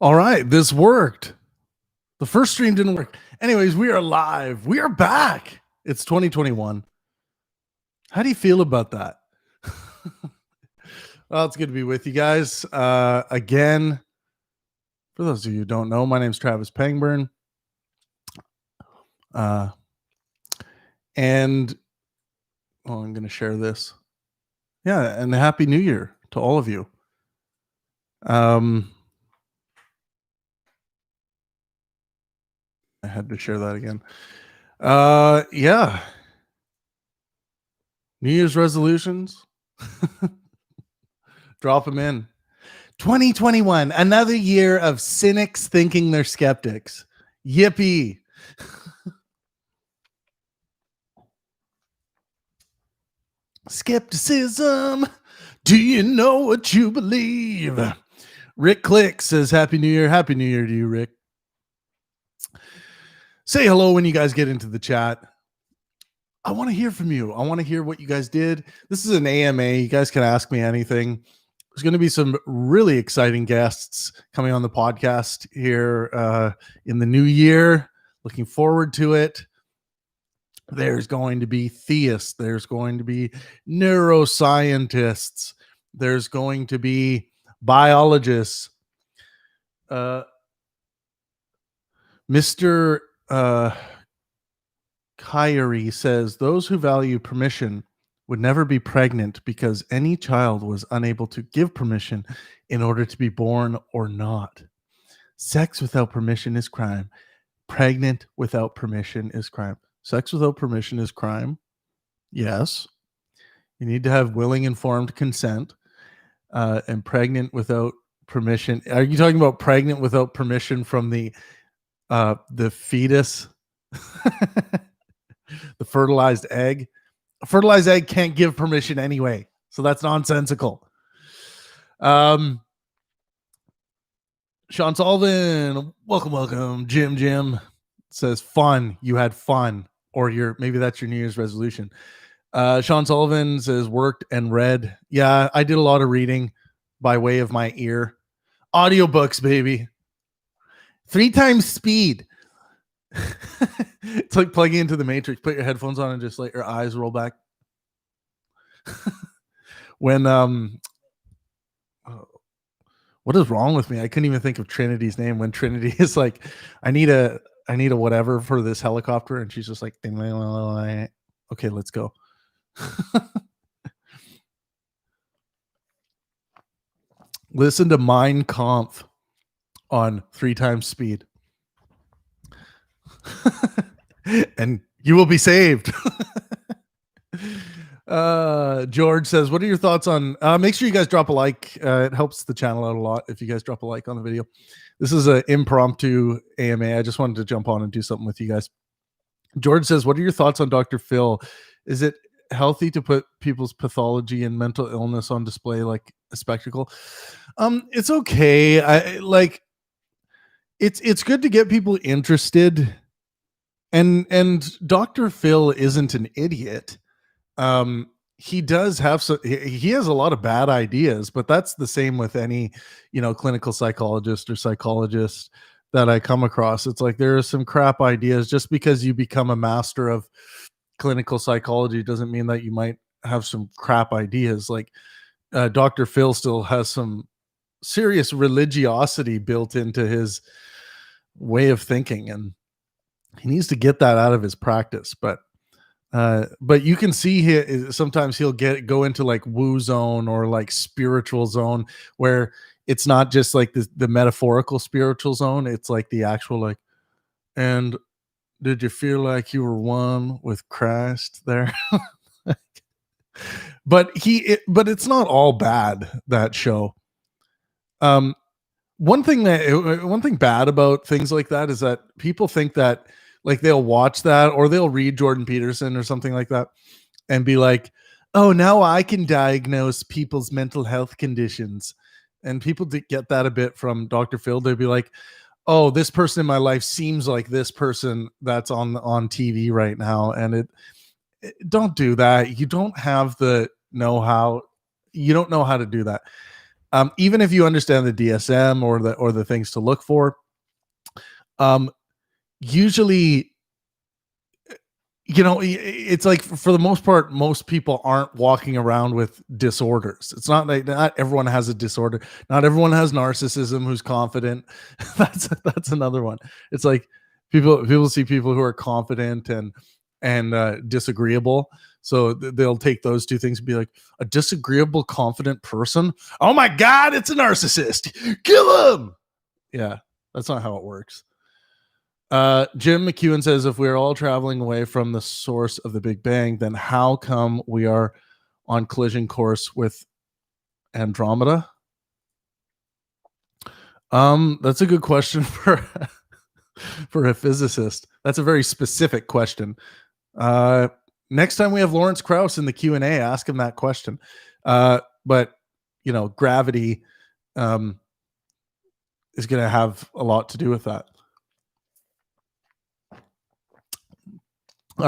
All right, this worked. The first stream didn't work. Anyways, we are live. We are back. It's 2021. How do you feel about that? Well, it's good to be with you guys. Again, for those of you who don't know, my name is Travis Pangburn. And I'm going to share this. Yeah, and Happy New Year to all of you. I had to share that again. Yeah. New Year's resolutions. Drop them in. 2021, another year of cynics thinking they're skeptics. Yippee. Skepticism. Do you know what you believe? Rick Click says, Happy New Year. Happy New Year to you, Rick. Say hello when you guys get into the chat. I want to hear from you. I want to hear what you guys did. This is an AMA. You guys can ask me anything. There's going to be some really exciting guests coming on the podcast here in the new year. Looking forward to it. There's going to be theists. There's going to be neuroscientists. There's going to be biologists. Mr. Kyrie says, those who value permission would never be pregnant because any child was unable to give permission in order to be born or not. Sex without permission is crime. Pregnant without permission is crime. Sex without permission is crime. Yes. You need to have willing, informed consent. And pregnant without permission. Are you talking about pregnant without permission from the fetus? The fertilized egg? A fertilized egg can't give permission anyway. So that's nonsensical. Sean Sullivan, welcome. Jim says fun. You had fun. Or maybe that's your New Year's resolution. Sean Sullivan says worked and read. Yeah, I did a lot of reading by way of my ear. Audiobooks, baby. 3 times speed. It's like plugging into the Matrix. Put your headphones on and just let your eyes roll back. When what is wrong with me? I couldn't even think of Trinity's name when Trinity is like, I need a whatever for this helicopter, and she's just like, okay, let's go. Listen to Mein Kampf on 3 times speed. And you will be saved. George says, what are your thoughts on make sure you guys drop a like. It helps the channel out a lot if you guys drop a like on the video. This is an impromptu AMA. I just wanted to jump on and do something with you guys. George says, what are your thoughts on Dr. Phil? Is it healthy to put people's pathology and mental illness on display like a spectacle? It's okay. It's good to get people interested. And Dr. Phil isn't an idiot. He does have he has a lot of bad ideas, but that's the same with any, clinical psychologist or psychologist that I come across. It's like there are some crap ideas. Just because you become a master of clinical psychology doesn't mean that you might have some crap ideas. Like Dr. Phil still has some serious religiosity built into his way of thinking, and he needs to get that out of his practice. But you can see sometimes he'll go into like woo zone or like spiritual zone, where it's not just like the metaphorical spiritual zone. It's like the actual like, and did you feel like you were one with Christ there? But it's not all bad, that show. One thing bad about things like that is that people think that like they'll watch that or they'll read Jordan Peterson or something like that and be like, oh, now I can diagnose people's mental health conditions. And people get that a bit from Dr. Phil. They'd be like, oh, this person in my life seems like this person that's on TV right now. And don't do that. You don't have the know-how. You don't know how to do that. Even if you understand the DSM or the things to look for, um, usually, it's like for the most part, most people aren't walking around with disorders. It's not like not everyone has a disorder. Not everyone has narcissism who's confident. That's another one. It's like people see people who are confident and disagreeable. So they'll take those two things and be like, a disagreeable, confident person. Oh my God, it's a narcissist. Kill him. Yeah, that's not how it works. Jim McEwen says, if we're all traveling away from the source of the Big Bang, then how come we are on collision course with Andromeda? That's a good question for a physicist. That's a very specific question. Uh, Next time we have Lawrence Krauss in the Q&A, ask him that question. But gravity is going to have a lot to do with that.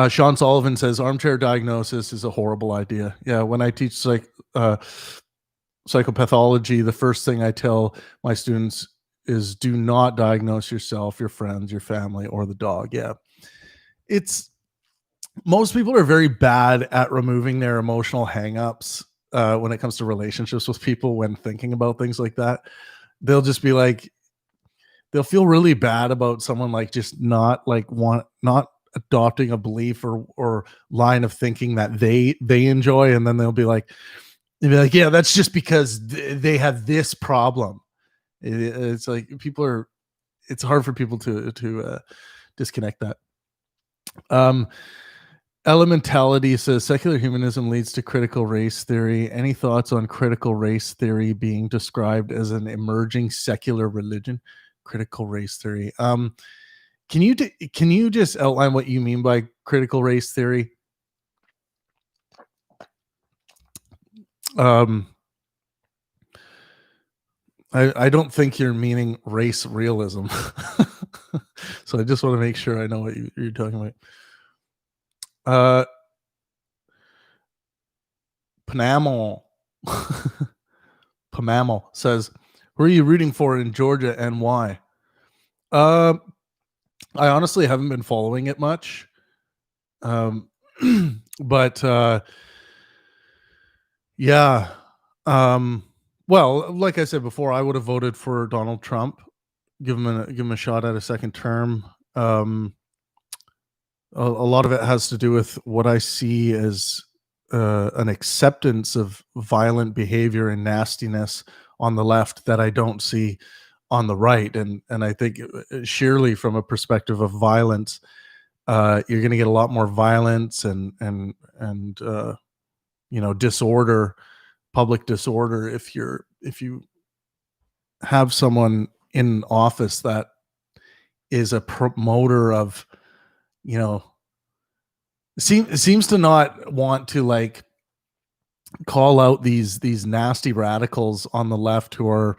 Sean Sullivan says armchair diagnosis is a horrible idea. Yeah, when I teach psychopathology, the first thing I tell my students is do not diagnose yourself, your friends, your family, or the dog. Yeah, it's most people are very bad at removing their emotional hangups when it comes to relationships with people. When thinking about things like that, they'll just be like, they'll feel really bad about someone like just not adopting a belief or line of thinking that they enjoy, and then they'll be like, yeah, that's just because they have this problem. It's like it's hard for people to disconnect that. Elementality says secular humanism leads to critical race theory. Any thoughts on critical race theory being described as an emerging secular religion? Critical race theory. Can you just outline what you mean by critical race theory? I don't think you're meaning race realism. So I just want to make sure I know what you're talking about. Panamal Panamal says, who are you rooting for in Georgia and why? I honestly haven't been following it much. But yeah. Well, like I said before, I would have voted for Donald Trump. Give him a shot at a second term. A lot of it has to do with what I see as an acceptance of violent behavior and nastiness on the left that I don't see on the right, and I think sheerly from a perspective of violence, you're going to get a lot more violence and disorder, public disorder, if you have someone in office that is a promoter of, seems to not want to like call out these nasty radicals on the left who are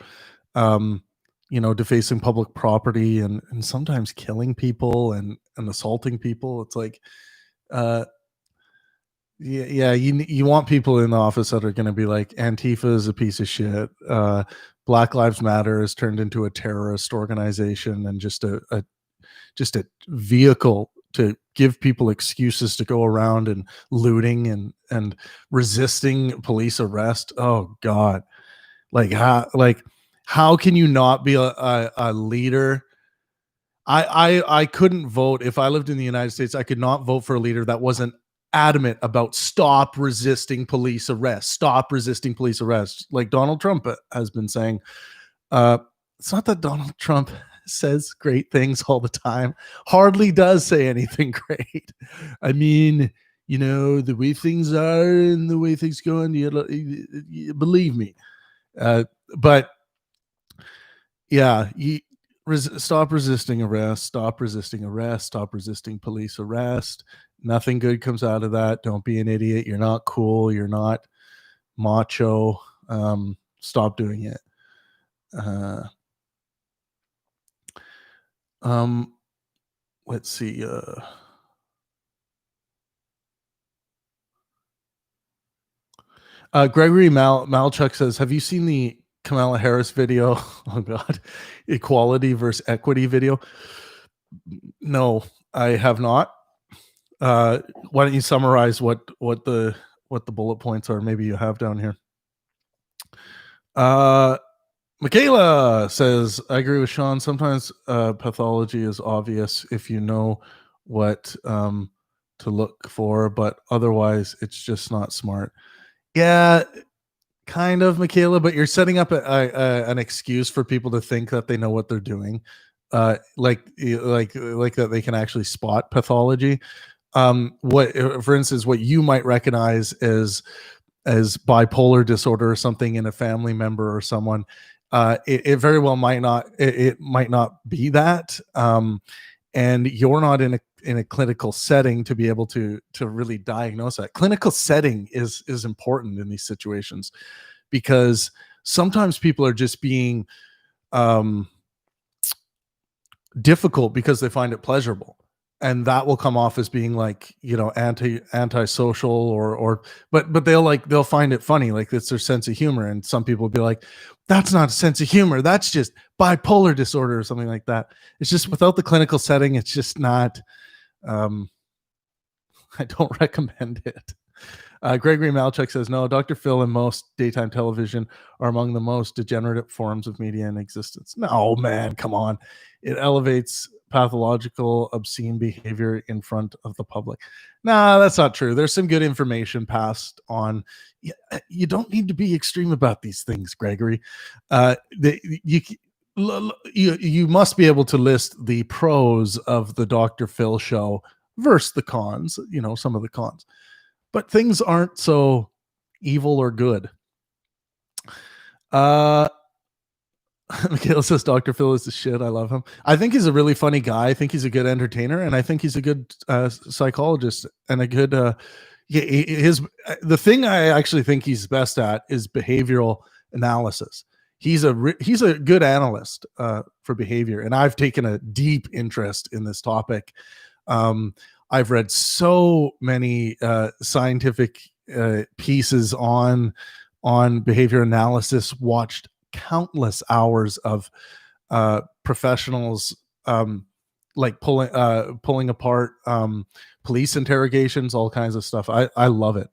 defacing public property and sometimes killing people and assaulting people. It's like you want people in the office that are going to be like, Antifa is a piece of shit, Black Lives Matter has turned into a terrorist organization and just a vehicle to give people excuses to go around and looting and resisting police arrest. Oh God. How can you not be a leader? I couldn't vote if I lived in the United States. I could not vote for a leader that wasn't adamant about stop resisting police arrest, stop resisting police arrest, like Donald Trump has been saying. It's not that Donald Trump says great things all the time. Hardly does say anything great. I mean, the way things are and the way things go, and you believe me. But yeah, stop resisting arrest, stop resisting arrest, stop resisting police arrest. Nothing good comes out of that. Don't be an idiot. You're not cool. You're not macho. Stop doing it. Let's see. Gregory Malchuk says, have you seen the Kamala Harris video. Oh God, equality versus equity video. No, I have not. Why don't you summarize what the bullet points are? Maybe you have down here. Michaela says, I agree with Sean. Sometimes pathology is obvious if you know what to look for, but otherwise it's just not smart. Yeah, kind of, Michaela, but you're setting up an excuse for people to think that they know what they're doing. Like that they can actually spot pathology. What, for instance, what you might recognize as bipolar disorder or something in a family member or someone, it very well might not. It might not be that, and you're not in a clinical setting to be able to really diagnose that. Clinical setting is important in these situations because sometimes people are just being difficult because they find it pleasurable, and that will come off as being like, antisocial but they'll find it funny, like it's their sense of humor. And some people will be like, that's not a sense of humor, that's just bipolar disorder or something like that. It's just without the clinical setting, it's just not. I don't recommend it. Gregory Malchuk says, no, Dr. Phil and most daytime television are among the most degenerate forms of media in existence. No, man, come on. It elevates pathological, obscene behavior in front of the public. Nah, that's not true. There's some good information passed on. You don't need to be extreme about these things, Gregory. You must be able to list the pros of the Dr. Phil show versus the cons, some of the cons. But things aren't so evil or good. Michaela says Dr. Phil is the shit. I love him. I think he's a really funny guy. I think he's a good entertainer, and I think he's a good psychologist and a good. The thing I actually think he's best at is behavioral analysis. He's a good analyst for behavior, and I've taken a deep interest in this topic. I've read so many scientific pieces on behavior analysis, watched countless hours of professionals like pulling apart police interrogations, all kinds of stuff. I love it.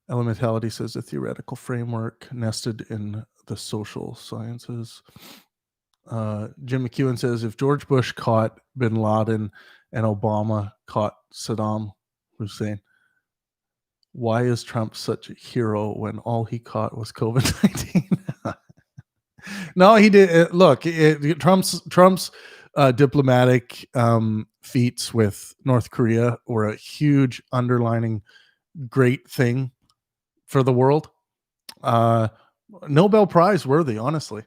Elementality says a theoretical framework nested in the social sciences. Jim McEwen says if George Bush caught bin Laden and Obama caught Saddam Hussein, why is Trump such a hero when all he caught was COVID-19? No, he did. Look, Trump's diplomatic feats with North Korea were a huge underlining great thing for the world. Nobel Prize worthy, honestly.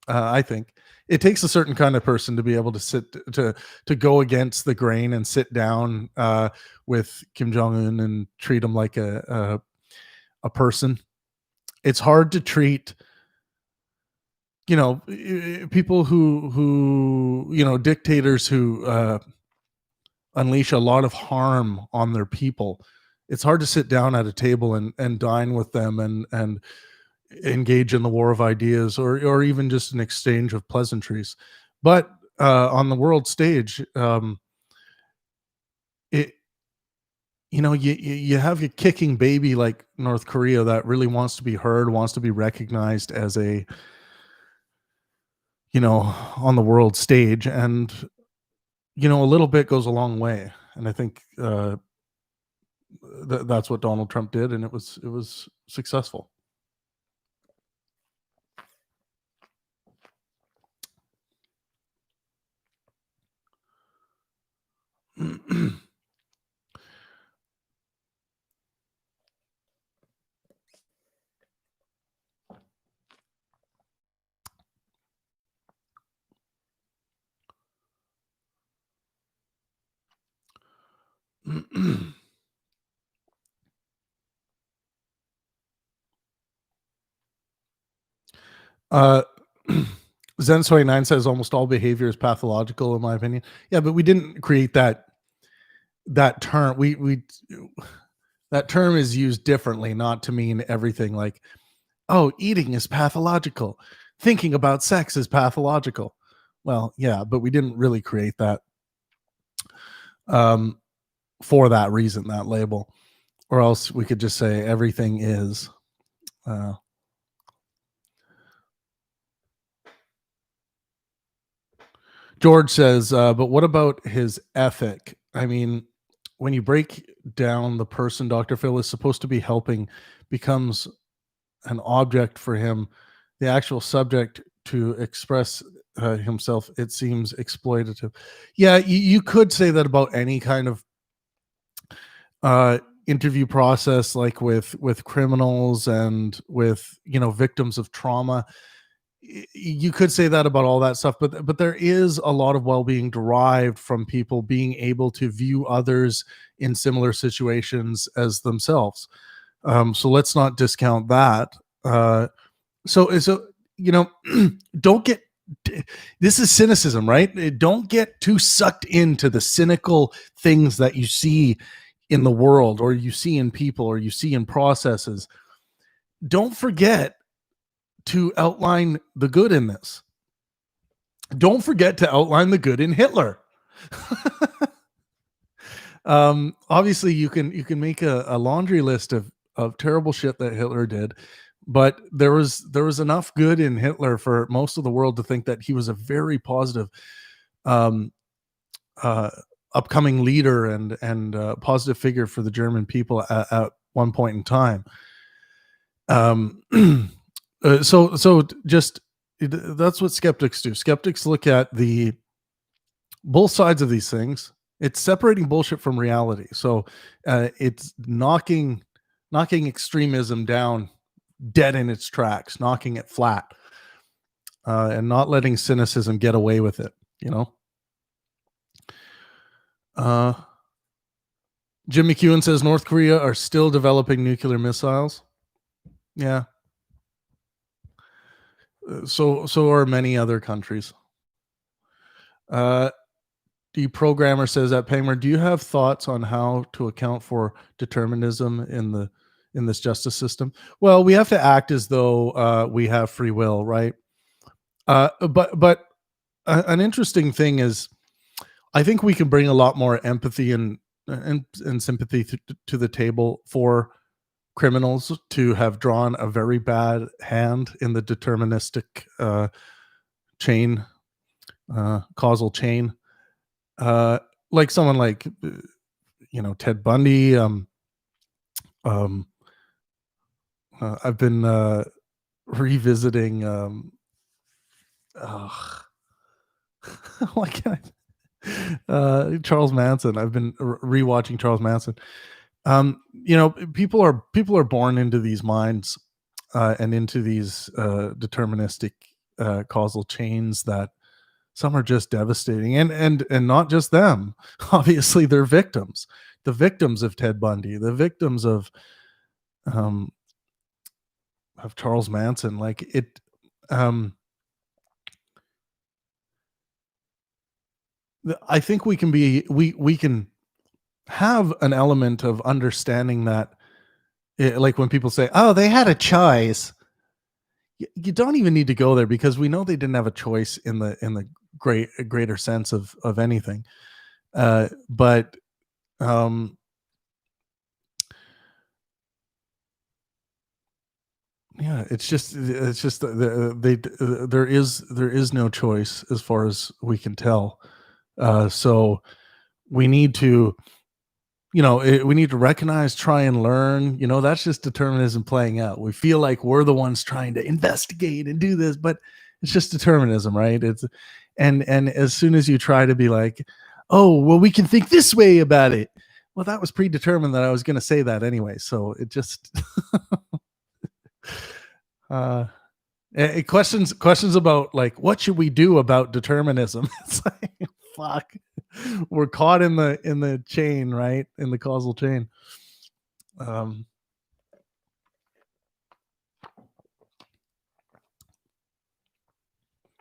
I think it takes a certain kind of person to be able to sit to go against the grain and sit down with Kim Jong-un and treat him like a person. It's hard to treat, people who dictators who unleash a lot of harm on their people. It's hard to sit down at a table and dine with them and engage in the war of ideas or even just an exchange of pleasantries. But on the world stage, you have a kicking baby like North Korea that really wants to be heard, wants to be recognized as a, on the world stage. And, a little bit goes a long way. And I think that's what Donald Trump did. And it was successful. Zen29 says almost all behavior is pathological, in my opinion. Yeah, but we didn't create that that term we that term is used differently, not to mean everything like, oh, eating is pathological, thinking about sex is pathological. Well, yeah, but we didn't really create that um, for that reason, that label, or else we could just say everything is. Uh, George says, but what about his ethic? I mean, when you break down the person Dr. Phil is supposed to be helping becomes an object for him, the actual subject to express himself, it seems exploitative. Yeah, you could say that about any kind of uh, interview process, like with criminals and with victims of trauma. You could say that about all that stuff, but there is a lot of well-being derived from people being able to view others in similar situations as themselves. So let's not discount that. So you know, don't get, this is cynicism, right? Don't get too sucked into the cynical things that you see in the world, or you see in people, or you see in processes. Don't forget to outline the good in this. Don't forget to outline the good in Hitler. Obviously you can make a laundry list of terrible shit that Hitler did, but there was enough good in Hitler for most of the world to think that he was a very positive um, uh, upcoming leader and positive figure for the German people at one point in time. Um, so just that's what skeptics do. Skeptics look at the both sides of these things. It's separating bullshit from reality. So it's knocking extremism down dead in its tracks, knocking it flat, and not letting cynicism get away with it. You know. Uh, Jim McEwen says North Korea are still developing nuclear missiles. Yeah. So are many other countries. The programmer says at Pangburn, do you have thoughts on how to account for determinism in this justice system? Well, we have to act as though we have free will, right? But an interesting thing is, I think we can bring a lot more empathy and sympathy to the table for criminals to have drawn a very bad hand in the deterministic chain, causal chain. Like someone like Ted Bundy. Um, I've been revisiting. Ugh, why can't Charles Manson. I've been rewatching Charles Manson. People are born into these minds and into these deterministic causal chains that some are just devastating, and not just them. Obviously, they're victims. The victims of Ted Bundy, the victims um, of Charles Manson. Like it. I think we can have an element of understanding that, like when people say, "Oh, they had a choice," you don't even need to go there, because we know they didn't have a choice in the greater sense of anything. But um, yeah, it's just there is no choice as far as we can tell. So we need to we need to recognize, try and learn. That's just determinism playing out. We feel like we're the ones trying to investigate and do this, but it's just determinism, right? And as soon as you try to be like, oh, well, we can think this way about it, well, that was predetermined that I was going to say that anyway, so it just uh questions about, like, what should we do about determinism? It's like, fuck, we're caught in the chain, right? In the causal chain. um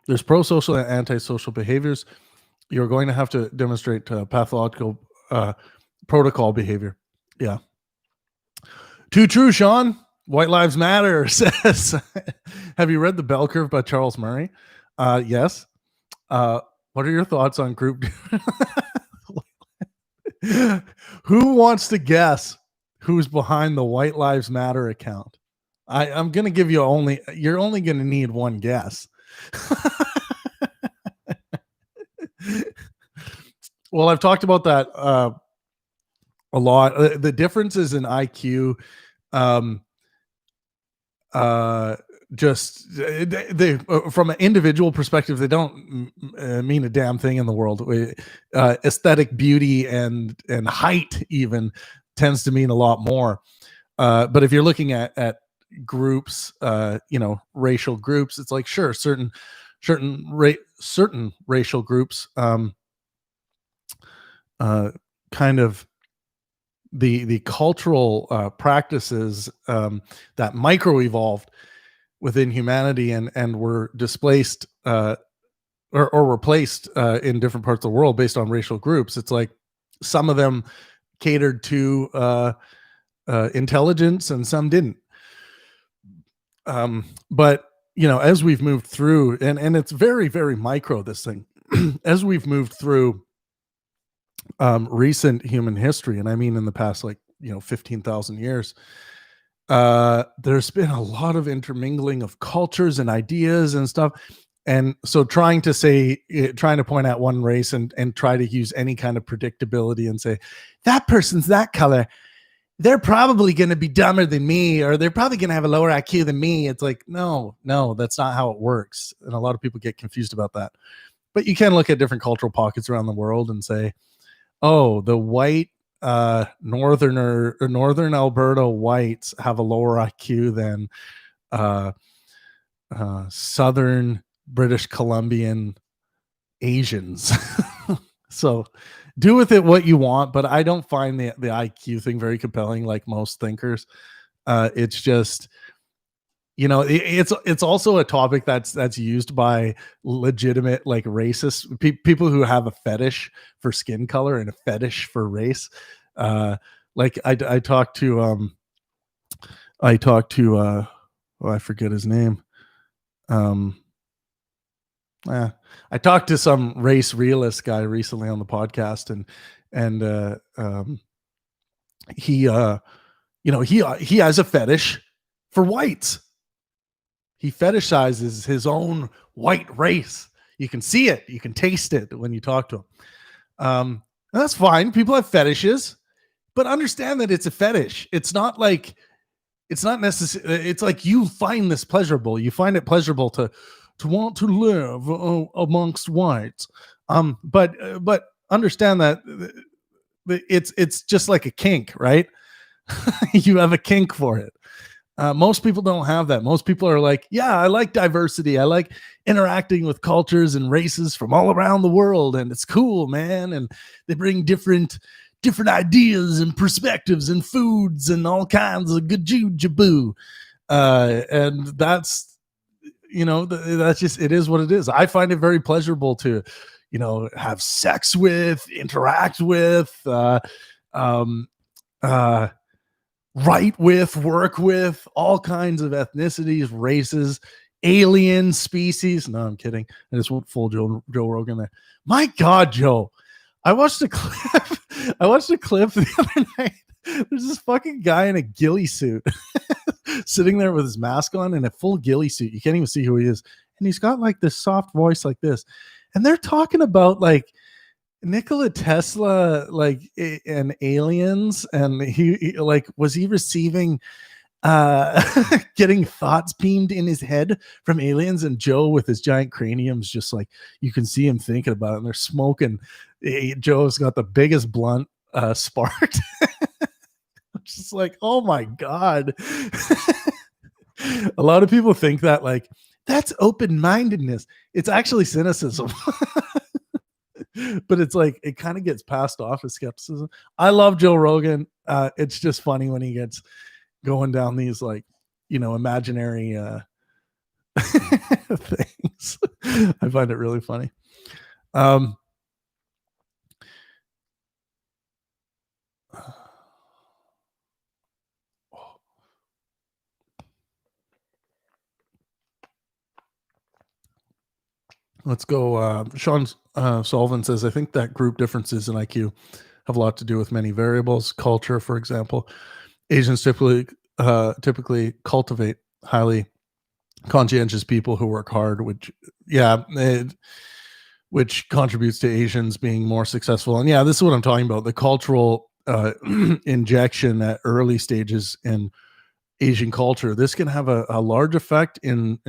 there's pro-social and antisocial behaviors. You're going to have to demonstrate pathological protocol behavior. Yeah. Too true, Sean. White Lives Matter says, have you read The Bell Curve by Charles Murray? Yes. What are your thoughts on group? Who wants to guess who's behind the White Lives Matter account? I'm going to give you you're only going to need one guess. Well, I've talked about that a lot. The differences in IQ, just they from an individual perspective, they don't mean a damn thing in the world. Aesthetic beauty and height even tends to mean a lot more. But if you're looking at groups, racial groups, it's like, sure, certain racial groups, kind of the cultural practices that micro evolved within humanity and were displaced or replaced in different parts of the world based on racial groups. It's like some of them catered to intelligence and some didn't. But as we've moved through, and it's very, very micro, this thing, as we've moved through recent human history, and I mean in the past 15,000 years, there's been a lot of intermingling of cultures and ideas and stuff. And so trying to point at one race and try to use any kind of predictability and say that person's that color, they're probably going to be dumber than me, or they're probably going to have a lower IQ than me. It's like, no, that's not how it works. And a lot of people get confused about that. But you can look at different cultural pockets around the world and say, oh, the white northern Alberta whites have a lower IQ than southern British Columbian Asians. So do with it what you want, but I don't find the IQ thing very compelling, like most thinkers. It's just, it's also a topic that's used by legitimate racist people who have a fetish for skin color and a fetish for race. I talked to I forget his name. I talked to some race realist guy recently on the podcast, and he has a fetish for whites. He fetishizes his own white race. You can see it, you can taste it when you talk to him. And that's fine. People have fetishes, but understand that it's a fetish. It's not necessary. It's like, you find this pleasurable. You find it pleasurable to want to live amongst whites. But understand that it's just like a kink, right? You have a kink for it. Most people don't have that. Most people are like, yeah, I like diversity. I like interacting with cultures and races from all around the world, and it's cool, man. And they bring different ideas and perspectives and foods and all kinds of good jaboo. And that's, that's just, it is what it is. I find it very pleasurable to, have sex with, interact with, write with, work with all kinds of ethnicities, races, alien species. No, I'm kidding. I just went full Joe Rogan there. My God, Joe, I watched a clip. The other night. There's this fucking guy in a ghillie suit sitting there with his mask on in a full ghillie suit. You can't even see who he is. And he's got this soft voice like this. And they're talking about Nikola Tesla, and aliens, and he was he receiving getting thoughts beamed in his head from aliens? And Joe with his giant cranium's just you can see him thinking about it, and they're smoking. Joe's got the biggest blunt sparked. Just oh my God. A lot of people think that that's open-mindedness. It's actually cynicism. But it's it kind of gets passed off as skepticism. I love Joe Rogan. It's just funny when he gets going down these imaginary things. I find it really funny. Let's go. Sean Sullivan says, I think that group differences in IQ have a lot to do with many variables. Culture, for example, Asians typically cultivate highly conscientious people who work hard, which yeah, which contributes to Asians being more successful. And yeah, this is what I'm talking about: the cultural injection at early stages in Asian culture. This can have a large effect in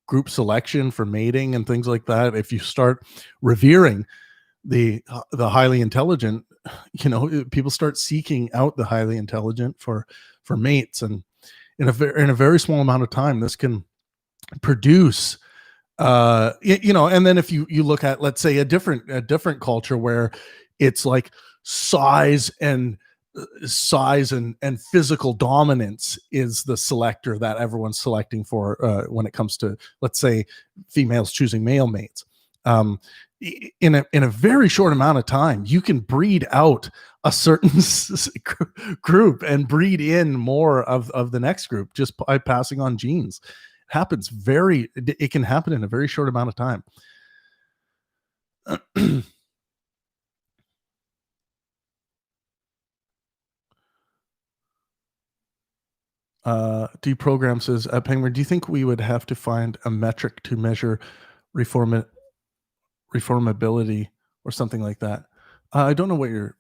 group selection for mating and things like that. If you start revering the highly intelligent, people start seeking out the highly intelligent for mates, and in a very small amount of time, this can produce and then if you look at, let's say, a different culture where it's like size and size and physical dominance is the selector that everyone's selecting for, when it comes to, let's say, females choosing male mates. In a very short amount of time, you can breed out a certain group and breed in more of the next group just by passing on genes. It can happen in a very short amount of time. Deprogram says, Pangburn, do you think we would have to find a metric to measure reform reformability or something like that? I don't know what you're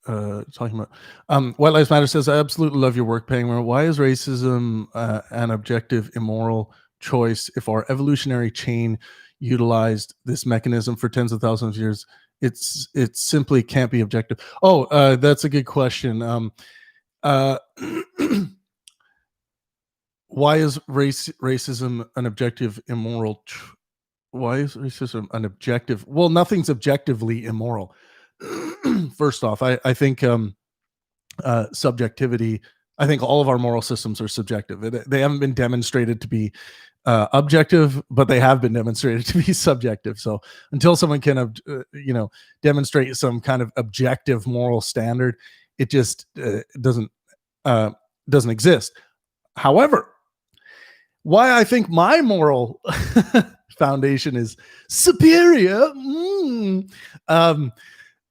talking about. White Lives Matter says, I absolutely love your work, Pangburn. Why is racism an objective immoral choice if our evolutionary chain utilized this mechanism for tens of thousands of years? It simply can't be objective. Oh, that's a good question. Uh, why is racism an objective immoral? Why is racism an objective? Well, nothing's objectively immoral. First off, I think subjectivity. I think all of our moral systems are subjective. They haven't been demonstrated to be objective, but they have been demonstrated to be subjective. So until someone can, demonstrate some kind of objective moral standard, it just uh, doesn't exist. However, why I think my moral foundation is superior.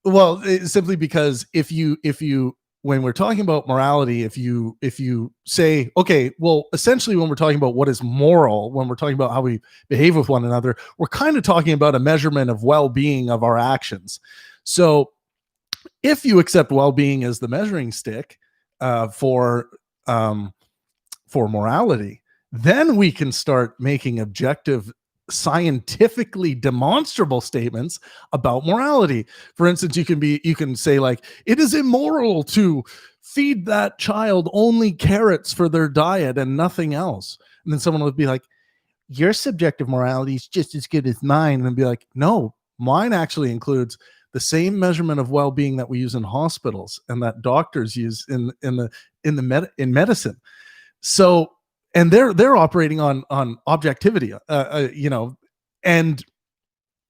Well, simply because if you when we're talking about morality, if you say, okay, well, essentially when we're talking about what is moral, when we're talking about how we behave with one another, we're kind of talking about a measurement of well-being of our actions. So if you accept well-being as the measuring stick um, for morality, then we can start making objective, scientifically demonstrable statements about morality. For instance, you can say, like, it is immoral to feed that child only carrots for their diet and nothing else. And then someone would be like, your subjective morality is just as good as mine. And be like, no, mine actually includes the same measurement of well-being that we use in hospitals and that doctors use in medicine. So, and they're operating on objectivity, and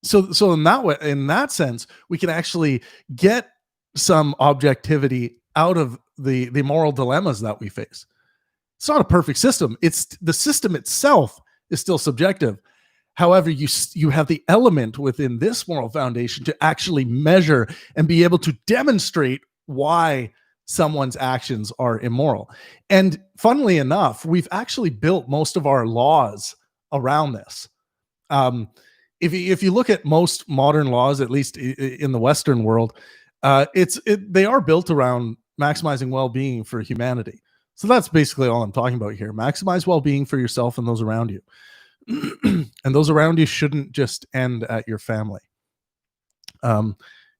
so in that way, in that sense, we can actually get some objectivity out of the moral dilemmas that we face. It's not a perfect system. It's the system itself is still subjective. However, you have the element within this moral foundation to actually measure and be able to demonstrate why someone's actions are immoral. And funnily enough, we've actually built most of our laws around this. Um, if you look at most modern laws, at least in the Western world, they are built around maximizing well-being for humanity. So that's basically all I'm talking about here. Maximize well-being for yourself and those around you. And those around you shouldn't just end at your family.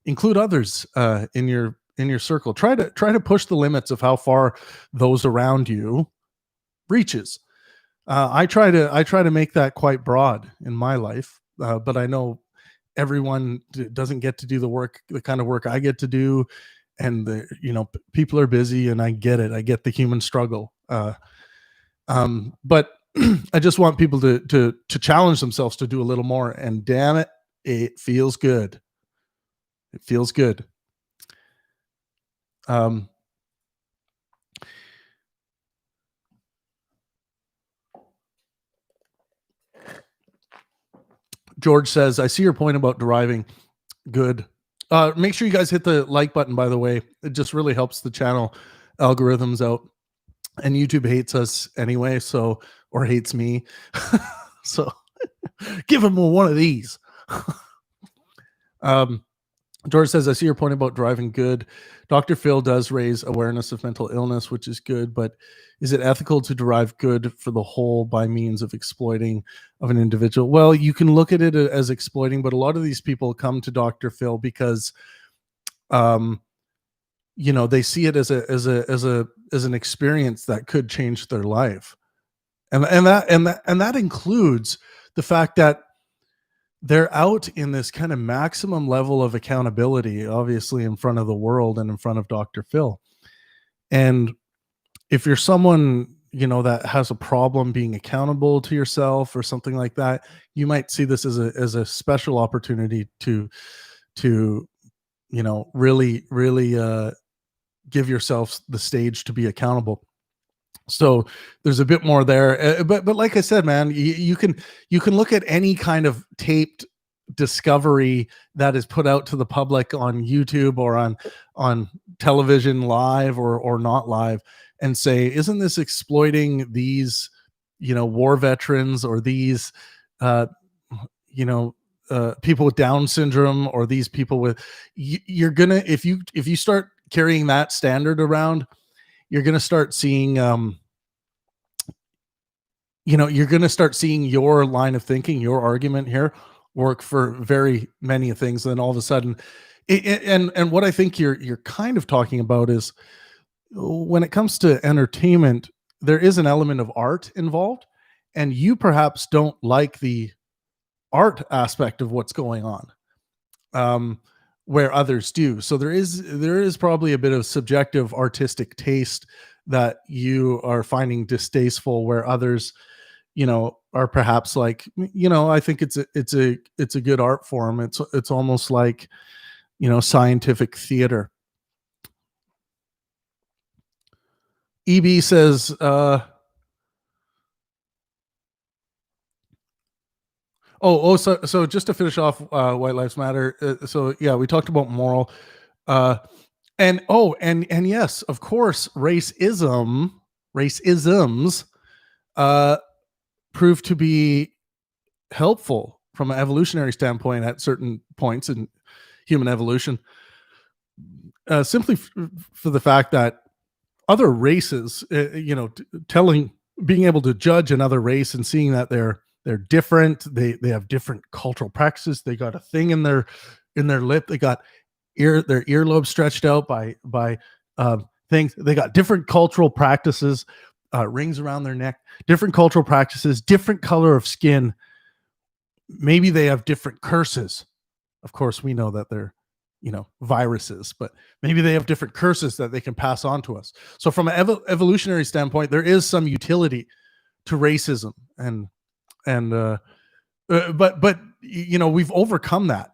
Include others in your circle. Try to push the limits of how far those around you reaches. I try to make that quite broad in my life, but I know everyone doesn't get to do the kind of work I get to do, and people are busy, and I get it. I get the human struggle. But I just want people to challenge themselves to do a little more, and damn it, it feels good. It feels good. Um, George says, I see your point about deriving good. Make sure you guys hit the like button, by the way. It just really helps the channel algorithms out. And YouTube hates us anyway, so, or hates me. So give them one of these. George says, I see your point about driving good. Dr. Phil does raise awareness of mental illness, which is good, but is it ethical to derive good for the whole by means of exploiting of an individual? Well, you can look at it as exploiting, but a lot of these people come to Dr. Phil because they see it as an experience that could change their life. And that includes the fact that they're out in this kind of maximum level of accountability, obviously in front of the world and in front of Dr. Phil. And if you're someone, that has a problem being accountable to yourself or something like that, you might see this as a special opportunity to really give yourself the stage to be accountable. So there's a bit more there, but like I said, man, you can look at any kind of taped discovery that is put out to the public on YouTube or on television, live or not live, and say, isn't this exploiting these war veterans or these people with Down syndrome or these people with you're gonna if you start carrying that standard around, you're going to start seeing, you're going to start seeing your line of thinking, your argument here work for very many things. Then all of a sudden, and what I think you're kind of talking about is when it comes to entertainment, there is an element of art involved, and you perhaps don't like the art aspect of what's going on. Where others do. So there is probably a bit of subjective artistic taste that you are finding distasteful, where others, are perhaps like, I think it's a good art form. It's almost like, scientific theater. EB says, so just to finish off White Lives Matter. So yeah, we talked about moral, and yes, of course, racisms prove to be helpful from an evolutionary standpoint at certain points in human evolution, simply for the fact that other races, being able to judge another race and seeing that they're different. They have different cultural practices. They got a thing in their lip. They got their earlobe stretched out by things. They got different cultural practices, rings around their neck, different cultural practices, different color of skin. Maybe they have different curses. Of course, we know that they're viruses, but maybe they have different curses that they can pass on to us. So from an evolutionary standpoint, there is some utility to racism, but we've overcome that.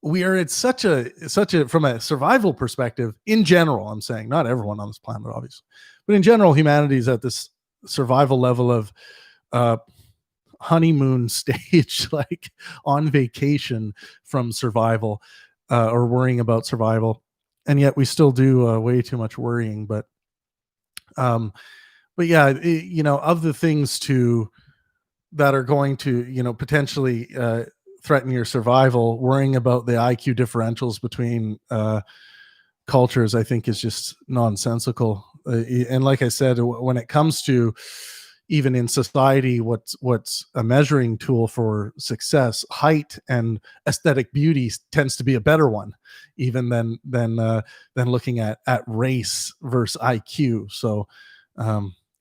We are at such a from a survival perspective in general. I'm saying not everyone on this planet, obviously, but in general, humanity is at this survival level of honeymoon stage, like on vacation from survival, or worrying about survival, and yet we still do way too much worrying. But yeah, of the things that are going to, potentially threaten your survival, worrying about the IQ differentials between cultures, I think is just nonsensical. And like I said, when it comes to even in society, what's a measuring tool for success, height and aesthetic beauty tends to be a better one, even than looking at race versus IQ. So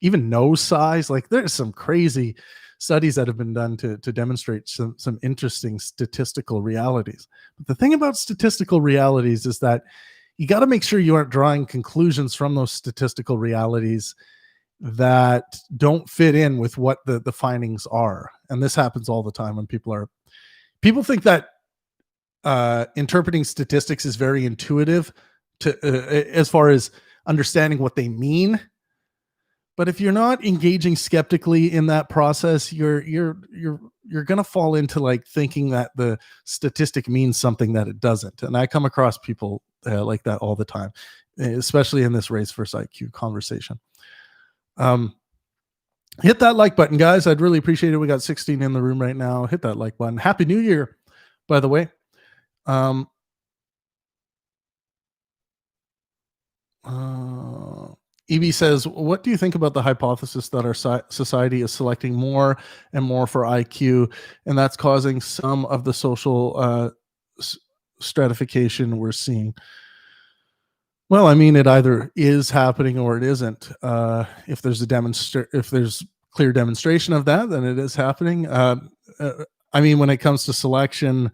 even nose size, like there's some crazy studies that have been done to demonstrate some interesting statistical realities. But the thing about statistical realities is that you got to make sure you aren't drawing conclusions from those statistical realities that don't fit in with what the findings are. And this happens all the time when people think that interpreting statistics is very intuitive to as far as understanding what they mean. But if you're not engaging skeptically in that process, you're going to fall into like thinking that the statistic means something that it doesn't. And I come across people like that all the time, especially in this race versus IQ conversation. Hit that like button, guys. I'd really appreciate it. We got 16 in the room right now. Hit that like button. Happy New Year, by the way. EB says, what do you think about the hypothesis that our society is selecting more and more for IQ, and that's causing some of the social stratification we're seeing? Well, I mean, it either is happening or it isn't. If there's clear demonstration of that, then it is happening. I mean, when it comes to selection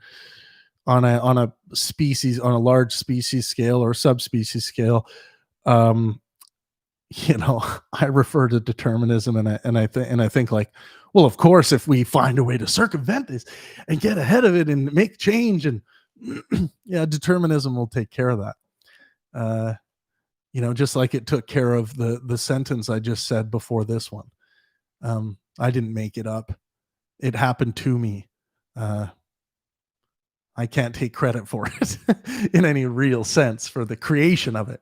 on a species, on a large species scale or subspecies scale, you know, I refer to determinism, and I think like, well, of course, if we find a way to circumvent this and get ahead of it and make change, and yeah, determinism will take care of that. You know, just like it took care of the sentence I just said before this one. I didn't make it up. It happened to me. I can't take credit for it in any real sense for the creation of it.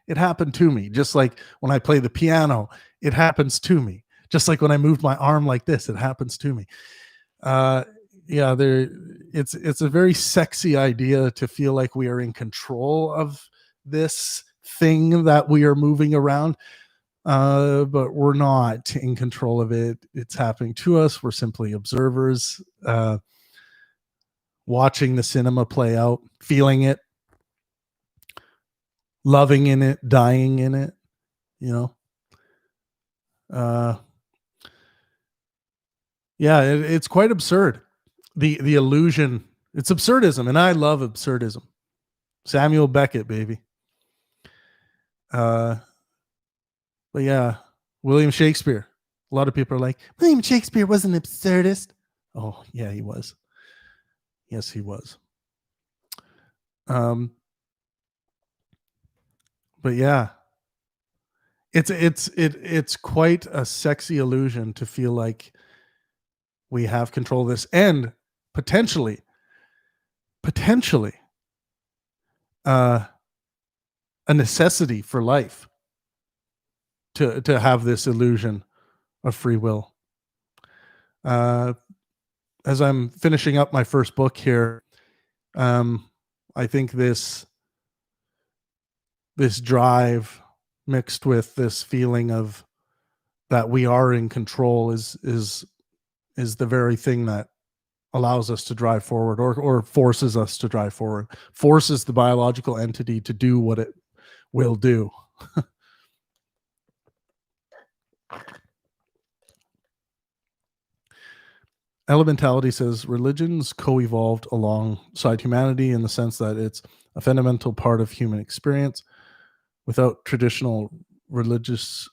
It happened to me. Just like when I play the piano, it happens to me. Just like when I move my arm like this, it happens to me. Yeah, it's a very sexy idea to feel like we are in control of this thing that we are moving around. But we're not in control of it. It's happening to us. We're simply observers, watching the cinema play out, feeling it, loving in it, dying in it, you know. Yeah, it's quite absurd. The illusion, it's absurdism, and I love absurdism. Samuel Beckett, baby. But yeah, William Shakespeare. A lot of people are like, William Shakespeare was an absurdist. Oh, yeah, he was. Yes, he was. But yeah, it's quite a sexy illusion to feel like we have control of this, and potentially a necessity for life to have this illusion of free will. As I'm finishing up my first book here, I think this drive mixed with this feeling of that we are in control is the very thing that allows us to drive forward, or forces us to drive forward, forces the biological entity to do what it will do. Elementality says religions co-evolved alongside humanity in the sense that it's a fundamental part of human experience. Without traditional religions,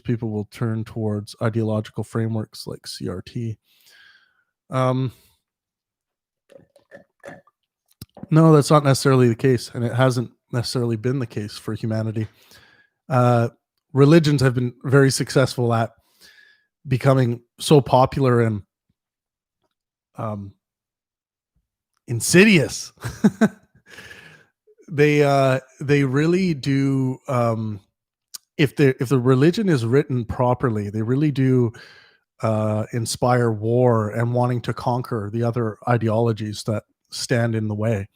people will turn towards ideological frameworks like CRT. No, that's not necessarily the case, and it hasn't necessarily been the case for humanity. Religions have been very successful at becoming so popular and insidious. They really do. If the religion is written properly, they really do inspire war and wanting to conquer the other ideologies that stand in the way.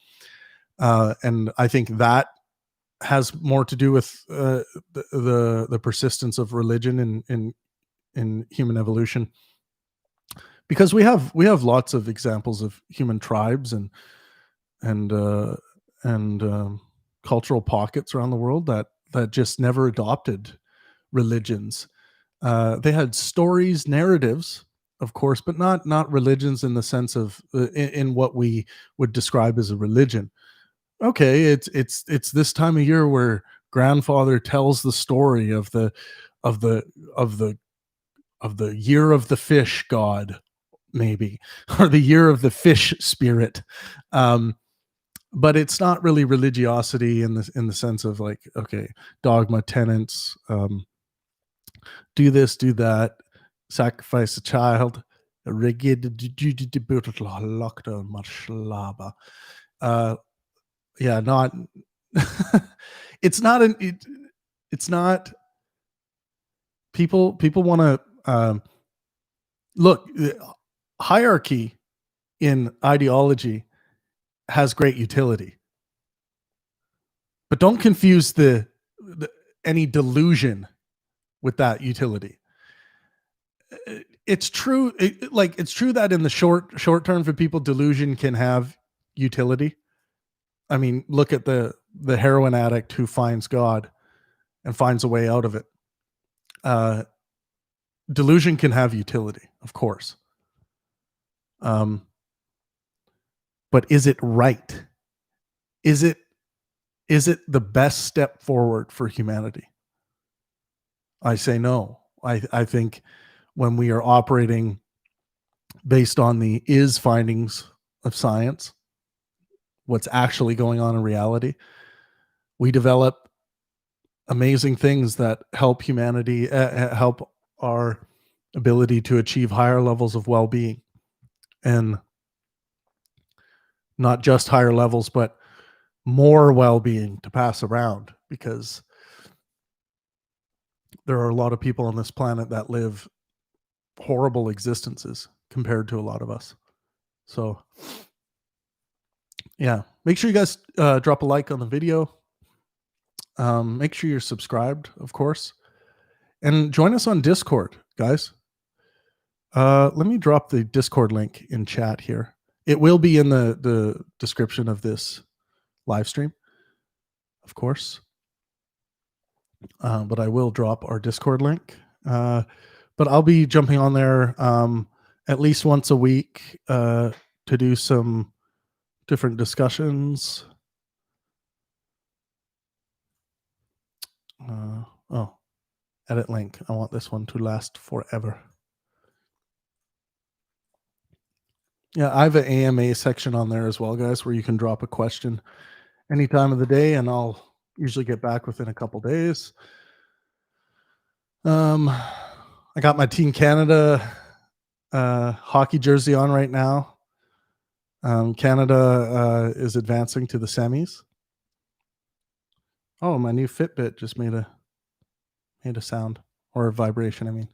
And I think that has more to do with the persistence of religion in human evolution, because we have lots of examples of human tribes and cultural pockets around the world that just never adopted religions. They had stories, narratives, of course, but not religions in the sense of in what we would describe as a religion. Okay, it's this time of year where grandfather tells the story of the year of the fish god, maybe, or the year of the fish spirit. But it's not really religiosity in the sense of like, okay, dogma, tenets, do this, do that, sacrifice a child, uh, yeah, not it's not it's not people want to look, hierarchy in ideology has great utility, but don't confuse the any delusion with that utility. It's true, it's true that in the short term for people, delusion can have utility. I mean, look at the heroin addict who finds God and finds a way out of it. Uh, Delusion can have utility, of course. Um, but is it right? Is it the best step forward for humanity? I say no. I think when we are operating based on the is findings of science, what's actually going on in reality, we develop amazing things that help humanity, help our ability to achieve higher levels of well-being, and not just higher levels, but more well-being to pass around, because there are a lot of people on this planet that live horrible existences compared to a lot of us. So yeah, make sure you guys drop a like on the video. Make sure you're subscribed, of course, and join us on Discord, guys. Let me drop the Discord link in chat here. It will be in the description of this live stream, of course. But I will drop our Discord link. But I'll be jumping on there at least once a week to do some different discussions. Oh, edit link. I want this one to last forever. Yeah, I have an AMA section on there as well, guys, where you can drop a question any time of the day, and I'll usually get back within a couple days. I got my Team Canada hockey jersey on right now. Canada is advancing to the semis. Oh, my new Fitbit just made a sound, or a vibration, I mean.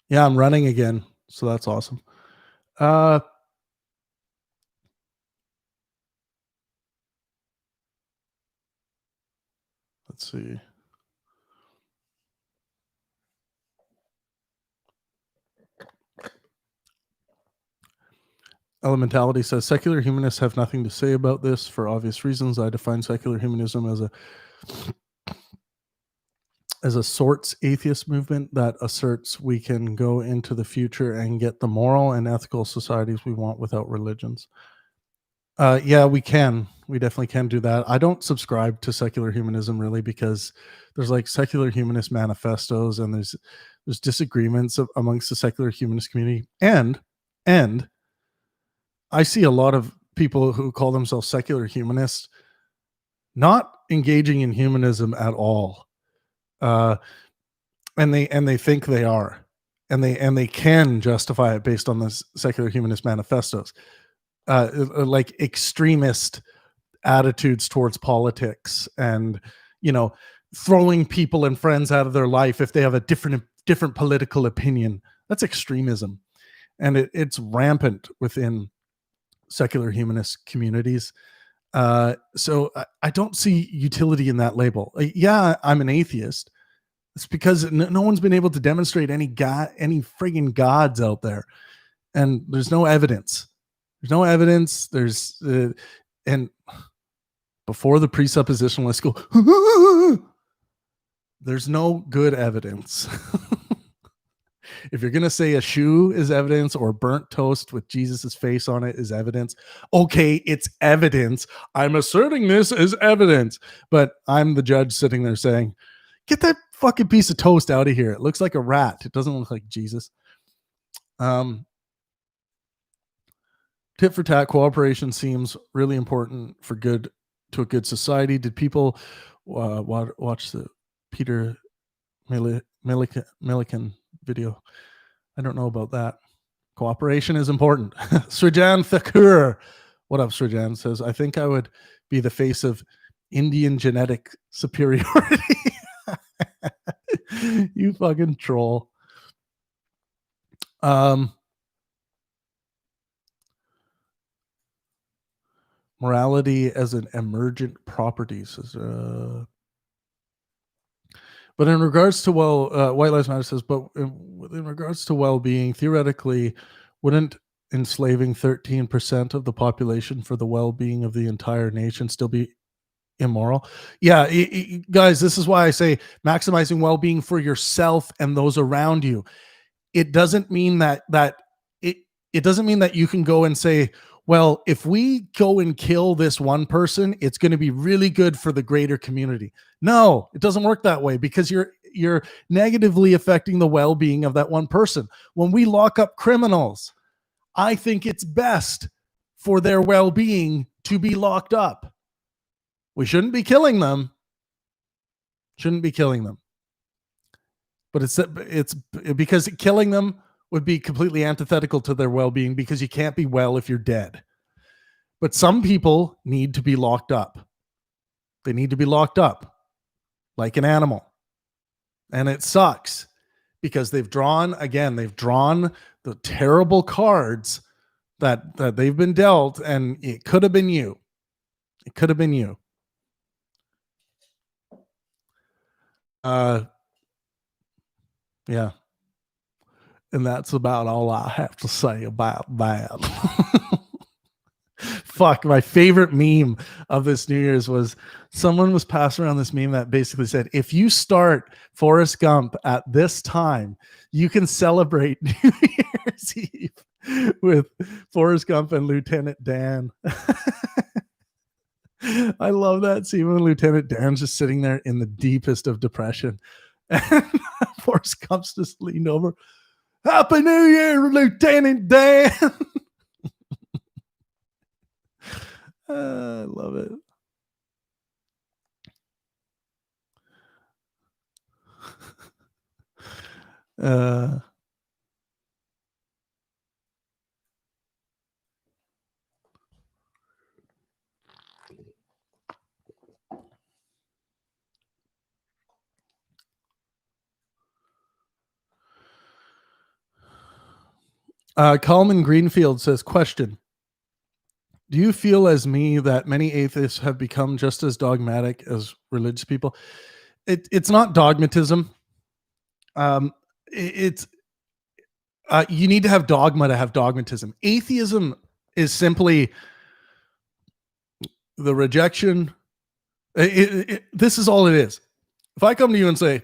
Yeah, I'm running again, so that's awesome. Let's see. Elementality says secular humanists have nothing to say about this for obvious reasons. I define secular humanism as a sorts atheist movement that asserts we can go into the future and get the moral and ethical societies we want without religions. Yeah, we can. We definitely can do that. I don't subscribe to secular humanism really, because there's like secular humanist manifestos, and there's disagreements amongst the secular humanist community, and I see a lot of people who call themselves secular humanists not engaging in humanism at all, and they think they are, and they can justify it based on the secular humanist manifestos, like extremist attitudes towards politics, and throwing people and friends out of their life if they have a different political opinion. That's extremism, and it's rampant within secular humanist communities. So I don't see utility in that label. Yeah, I'm an atheist. It's because no one's been able to demonstrate any friggin' gods out there, and there's no evidence. There's and before the presuppositionalist go, there's no good evidence. If you're going to say a shoe is evidence, or burnt toast with Jesus's face on it is evidence, okay, it's evidence. I'm asserting this as evidence, but I'm the judge sitting there saying, get that fucking piece of toast out of here. It looks like a rat. It doesn't look like Jesus. Tit for tat cooperation seems really important for good to a good society. Did people watch the Peter Milliken video? I don't know about that. Cooperation is important. Srijan Thakur, what up, Srijan, says, I think I would be the face of Indian genetic superiority. You fucking troll. Morality as an emergent property, says, but in regards to White Lives Matter says, but in regards to well-being, theoretically, wouldn't enslaving 13% of the population for the well-being of the entire nation still be immoral? Yeah, guys, this is why I say maximizing well-being for yourself and those around you. It doesn't mean that it doesn't mean that you can go and say, well, if we go and kill this one person, it's going to be really good for the greater community. No, it doesn't work that way, because you're negatively affecting the well-being of that one person. When we lock up criminals, I think it's best for their well-being to be locked up. We shouldn't be killing them. But it's because killing them would be completely antithetical to their well-being, because you can't be well if you're dead. But some people need to be locked up. They need to be locked up like an animal. And it sucks, because they've drawn the terrible cards that they've been dealt, and it could have been you. It could have been you. Yeah. And that's about all I have to say about that. Fuck, my favorite meme of this New Year's was someone was passing around this meme that basically said, if you start Forrest Gump at this time, you can celebrate New Year's Eve with Forrest Gump and Lieutenant Dan. I love that scene when Lieutenant Dan's just sitting there in the deepest of depression. And Forrest Gump's just leaned over. Happy New Year, Lieutenant Dan. I love it. Coleman Greenfield says, question. Do you feel as me that many atheists have become just as dogmatic as religious people? It's not dogmatism. You need to have dogma to have dogmatism. Atheism is simply the rejection. This is all it is. If I come to you and say,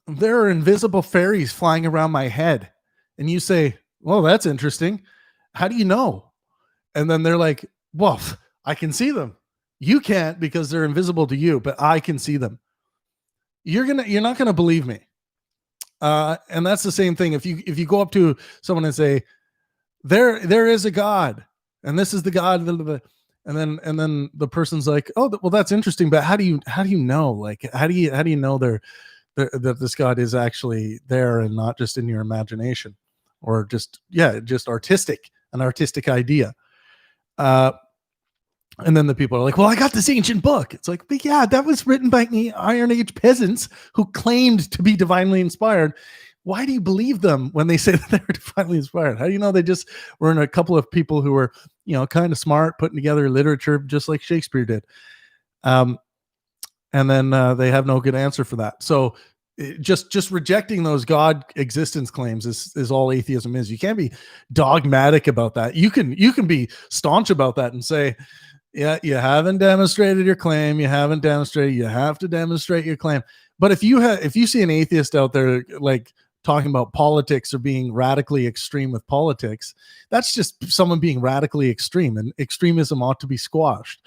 there are invisible fairies flying around my head, and you say, well, that's interesting. How do you know? And then they're like, well, I can see them. You can't, because they're invisible to you, but I can see them. You're not gonna believe me. And that's the same thing. If you go up to someone and say, there is a God, and this is the God, and then the person's like, oh, well, that's interesting, but how do you know? Like, how do you know that this God is actually there and not just in your imagination, or just an artistic idea? And then the people are like, well, I got this ancient book. It's like, but yeah, that was written by Iron Age peasants who claimed to be divinely inspired. Why do you believe them when they say that they were divinely inspired? How do you know they just were in a couple of people who were, kind of smart, putting together literature just like Shakespeare did? And then they have no good answer for that. So just rejecting those God existence claims is all atheism is. You can't be dogmatic about that. You can be staunch about that and say, yeah, you haven't demonstrated your claim. You haven't demonstrated. You have to demonstrate your claim. But if you see an atheist out there like talking about politics or being radically extreme with politics, that's just someone being radically extreme, and extremism ought to be squashed.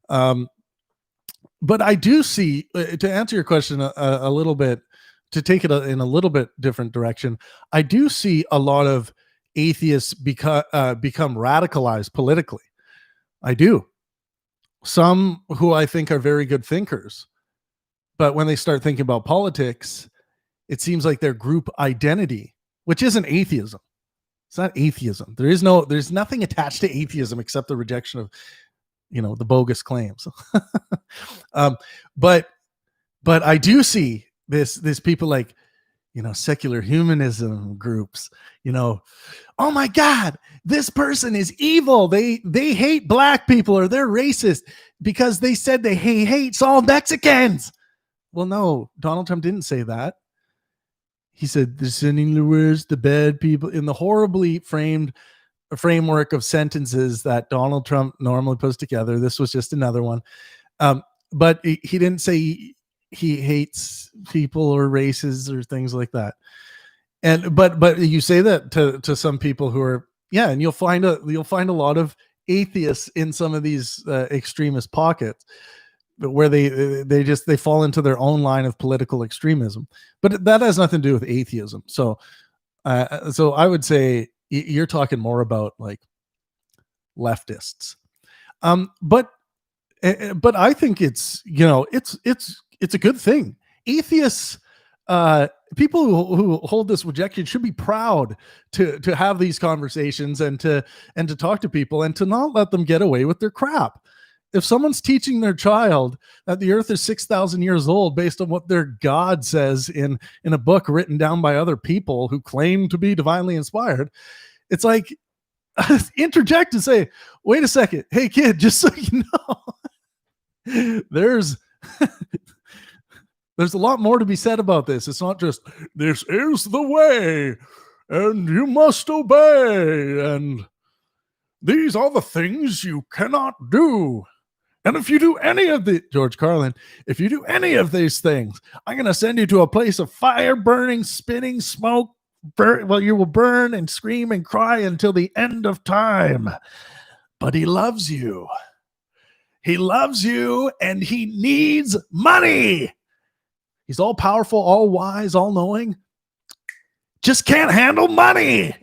But I do see, to answer your question a little bit, to take it in a little bit different direction, I do see a lot of atheists become radicalized politically. I do. some who I think are very good thinkers, but when they start thinking about politics, it seems like their group identity, which isn't atheism. It's not atheism. There's nothing attached to atheism except the rejection of, the bogus claims. um, but I do see this people like, secular humanism groups, oh my God, this person is evil. They hate black people, or they're racist because they said he hates all Mexicans. Well, no, Donald Trump didn't say that. He said they're sending the worst, the bad people, in the horribly framed framework of sentences that Donald Trump normally puts together. This was just another one. But he didn't say he hates people or races or things like that. And but you say that to some people who are, and you'll find a lot of atheists in some of these extremist pockets where they fall into their own line of political extremism. But that has nothing to do with atheism. So I would say you're talking more about like leftists. But I think it's a good thing. Atheists, people who hold this rejection should be proud to have these conversations and to talk to people and to not let them get away with their crap. If someone's teaching their child that the earth is 6,000 years old based on what their God says in a book written down by other people who claim to be divinely inspired, it's like, interject and say, wait a second, hey kid, just so you know, there's a lot more to be said about this. It's not just, this is the way and you must obey and these are the things you cannot do. And if you do any of the, George Carlin, if you do any of these things, I'm going to send you to a place of fire, burning, spitting, smoke. You will burn and scream and cry until the end of time. But he loves you. He loves you and he needs money. He's all powerful, all wise, all knowing. Just can't handle money.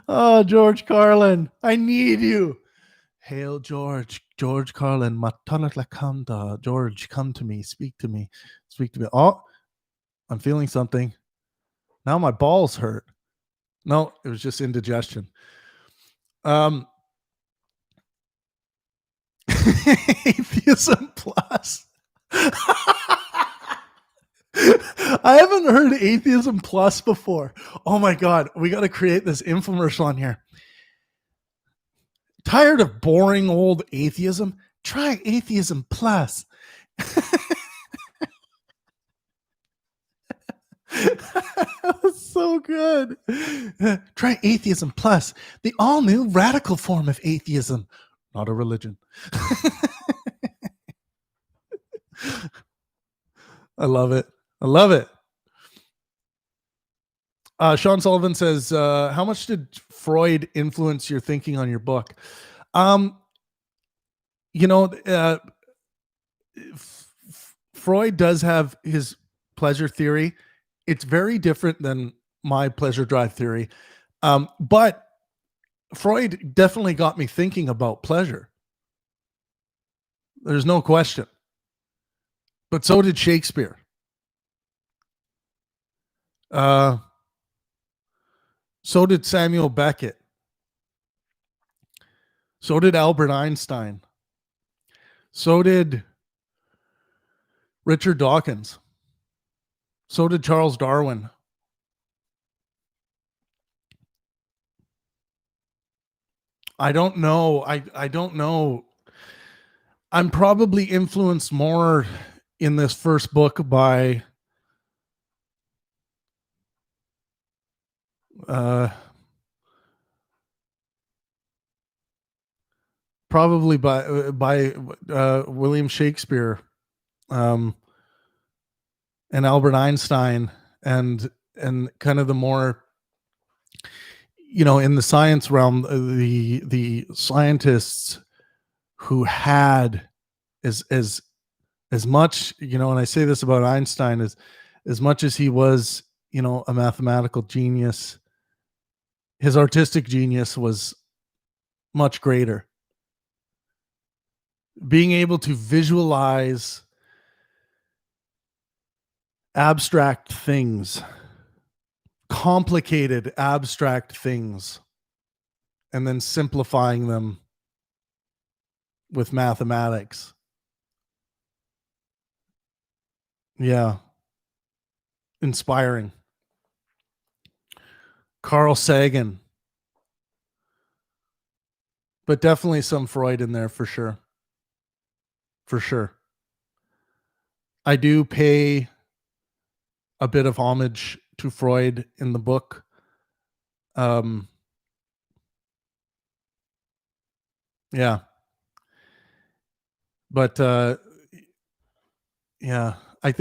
Oh, George Carlin, I need you. Hail George Carlin, Matalakanda. George, come to me, speak to me. Oh, I'm feeling something. Now my balls hurt. No, it was just indigestion. Atheism Plus. I haven't heard Atheism Plus before. Oh my God, we got to create this infomercial on here. Tired of boring old atheism? Try Atheism Plus. So good. Try Atheism Plus, the all new radical form of atheism, not a religion. I love it. Sean Sullivan says, how much did Freud influence your thinking on your book? Freud does have his pleasure theory. It's very different than my pleasure drive theory. But Freud definitely got me thinking about pleasure. There's no question. But so did Shakespeare. So did Samuel Beckett. So did Albert Einstein. So did Richard Dawkins. So did Charles Darwin. I don't know. I don't know. I'm probably influenced more in this first book by probably by William Shakespeare, and Albert Einstein, and kind of the more, in the science realm, the scientists who had as much, and I say this about Einstein, as much as he was, a mathematical genius, his artistic genius was much greater. being able to visualize abstract things, complicated abstract things, and then simplifying them with mathematics. Yeah. Inspiring. Carl Sagan, but definitely some Freud in there for sure. For sure. I do pay a bit of homage to Freud in the book. Um, yeah, but yeah, I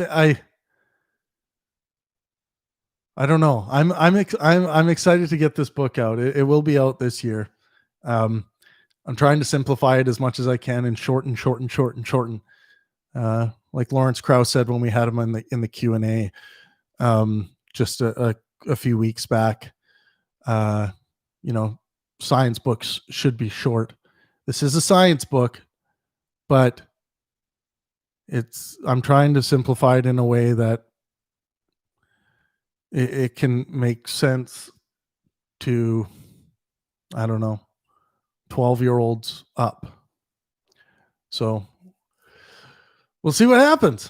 don't know. I'm excited to get this book out. It will be out this year. Um, I'm trying to simplify it as much as I can and shorten. Like Lawrence Krauss said when we had him in the Q&A, just a few weeks back. Uh, you know, science books should be short. This is a science book, but I'm trying to simplify it in a way that it can make sense to, I don't know, 12-year-olds up. So we'll see what happens.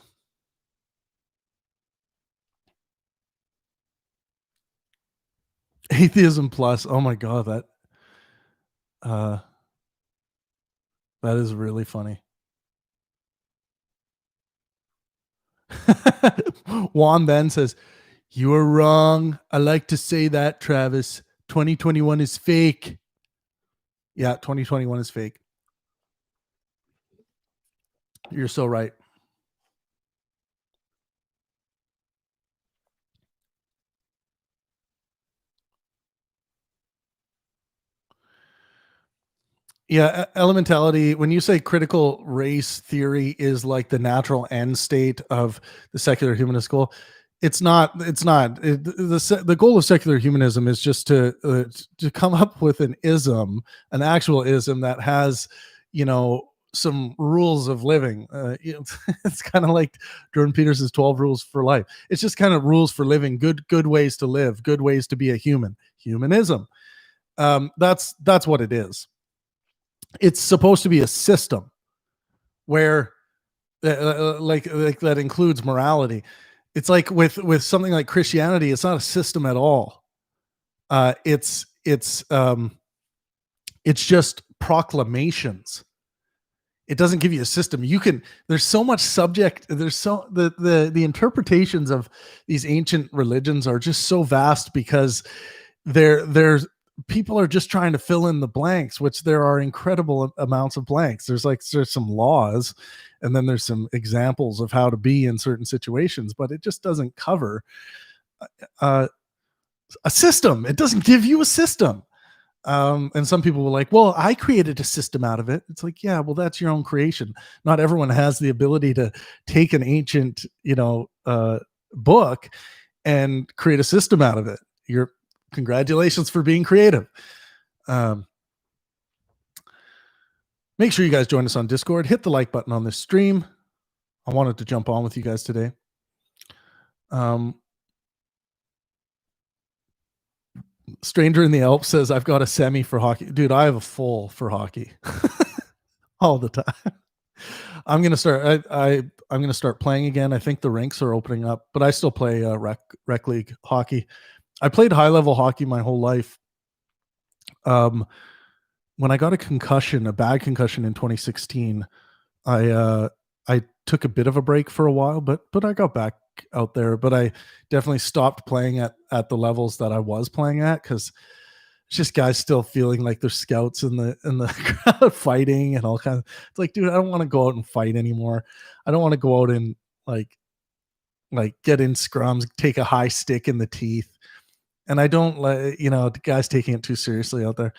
Atheism Plus. Oh my God, uh, that is really funny. Juan then says, "You are wrong. I like to say that, Travis. 2021 is fake." Yeah, 2021 is fake. You're so right. Yeah, elementality. When you say critical race theory is like the natural end state of the secular humanist school, it's not. It's not. The goal of secular humanism is just to come up with an ism, an actual ism that has, some rules of living. It's kind of like Jordan Peterson's 12 rules for life. It's just kind of rules for living, good ways to live, good ways to be a human. Humanism. That's what it is. It's supposed to be a system where like that includes morality. It's like with something like Christianity, it's not a system at all. It's just proclamations. It doesn't give you a system. There's so much subject. There's so the interpretations of these ancient religions are just so vast because there's people are just trying to fill in the blanks, which there are incredible amounts of blanks. There's some laws, and then there's some examples of how to be in certain situations, but it just doesn't cover a system. It doesn't give you a system. And some people were like, well, I created a system out of it. It's like, yeah, well, that's your own creation. Not everyone has the ability to take an ancient, book and create a system out of it. Congratulations for being creative. Make sure you guys join us on Discord. Hit the like button on this stream. I wanted to jump on with you guys today. Stranger in the Alps says, I've got a semi for hockey. Dude, I have a full for hockey all the time. I'm gonna start. I'm gonna start playing again. I think the rinks are opening up, but I still play rec league hockey. I played high level hockey my whole life. When I got a bad concussion in 2016, I took a bit of a break for a while, but I got back out there. But I definitely stopped playing at the levels that I was playing at because it's just guys still feeling like they're scouts in the crowd fighting and all kinds. It's like, dude, I don't want to go out and fight anymore. I don't want to go out and like get in scrums, take a high stick in the teeth. And I don't like, the guys taking it too seriously out there.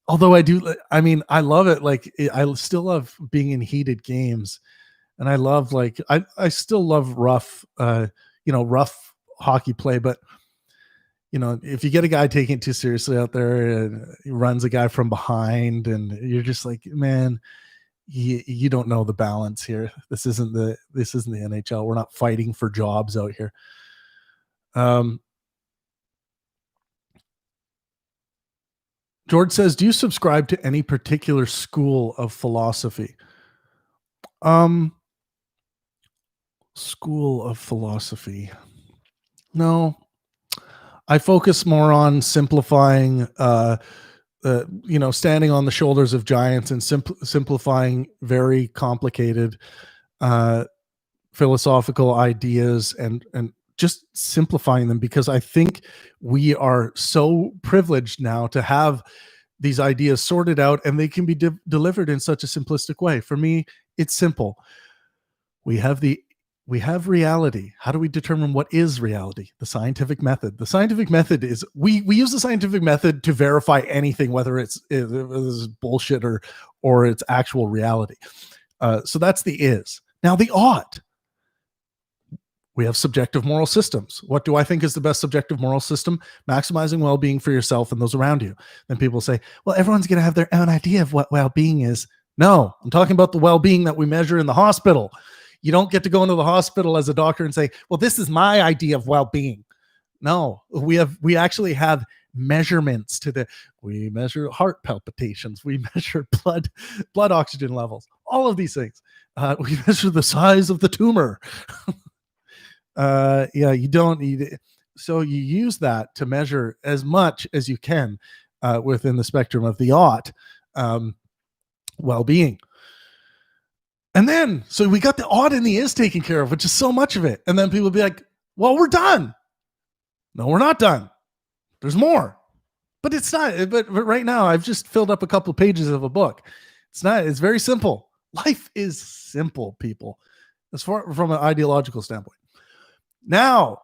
Although I do, I mean, I love it. Like, I still love being in heated games, and I love I still love rough hockey play. But if you get a guy taking it too seriously out there, and he runs a guy from behind, and you're just like, man, you don't know the balance here. This isn't the NHL. We're not fighting for jobs out here. George says, do you subscribe to any particular school of philosophy? School of philosophy. No, I focus more on simplifying, standing on the shoulders of giants and simplifying very complicated philosophical ideas and just simplifying them, because I think we are so privileged now to have these ideas sorted out and they can be delivered in such a simplistic way. For me, it's simple. We have reality. How do we determine what is reality? The scientific method. The scientific method is we use the scientific method to verify anything, whether it's bullshit or it's actual reality. So that's the is. Now the ought. We have subjective moral systems. What do I think is the best subjective moral system? Maximizing well-being for yourself and those around you. Then people say, well, everyone's going to have their own idea of what well-being is. No, I'm talking about the well-being that we measure in the hospital. You don't get to go into the hospital as a doctor and say, well, this is my idea of well-being. No, we actually have measurements we measure heart palpitations. We measure blood oxygen levels, all of these things. We measure the size of the tumor. You don't need it. So you use that to measure as much as you can within the spectrum of the ought well-being. And then, so we got the ought and the is taken care of, which is so much of it. And then people will be like, well, we're done. No, we're not done. There's more. But it's not. But right now, I've just filled up a couple of pages of a book. It's very simple. Life is simple, people, as far from an ideological standpoint. Now,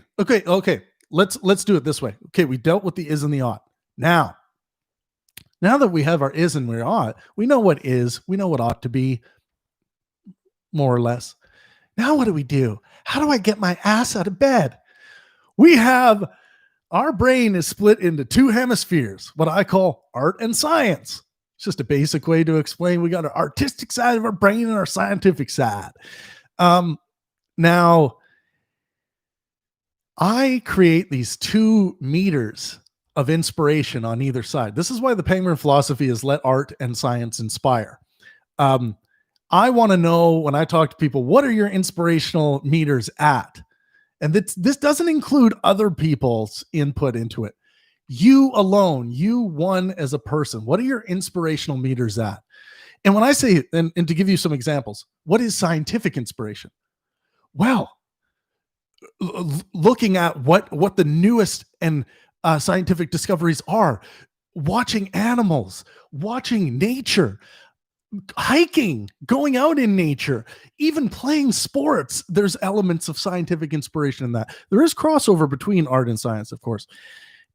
okay, let's do it this way. Okay, we dealt with the is and the ought. Now that we have our is and we ought, we know what is, we know what ought to be, more or less. Now what do? How do I get my ass out of bed? Our brain is split into two hemispheres, what I call art and science. It's just a basic way to explain. We got our artistic side of our brain and our scientific side. Now, I create these 2 meters of inspiration on either side. This is why the Pangburn philosophy is let art and science inspire. I want to know, when I talk to people, what are your inspirational meters at? And this doesn't include other people's input into it. You alone, you one as a person, what are your inspirational meters at? And when I say, and to give you some examples, what is scientific inspiration? Well, looking at what the newest and scientific discoveries are, watching animals, watching nature, hiking, going out in nature, even playing sports. There's elements of scientific inspiration in that. There is crossover between art and science, of course.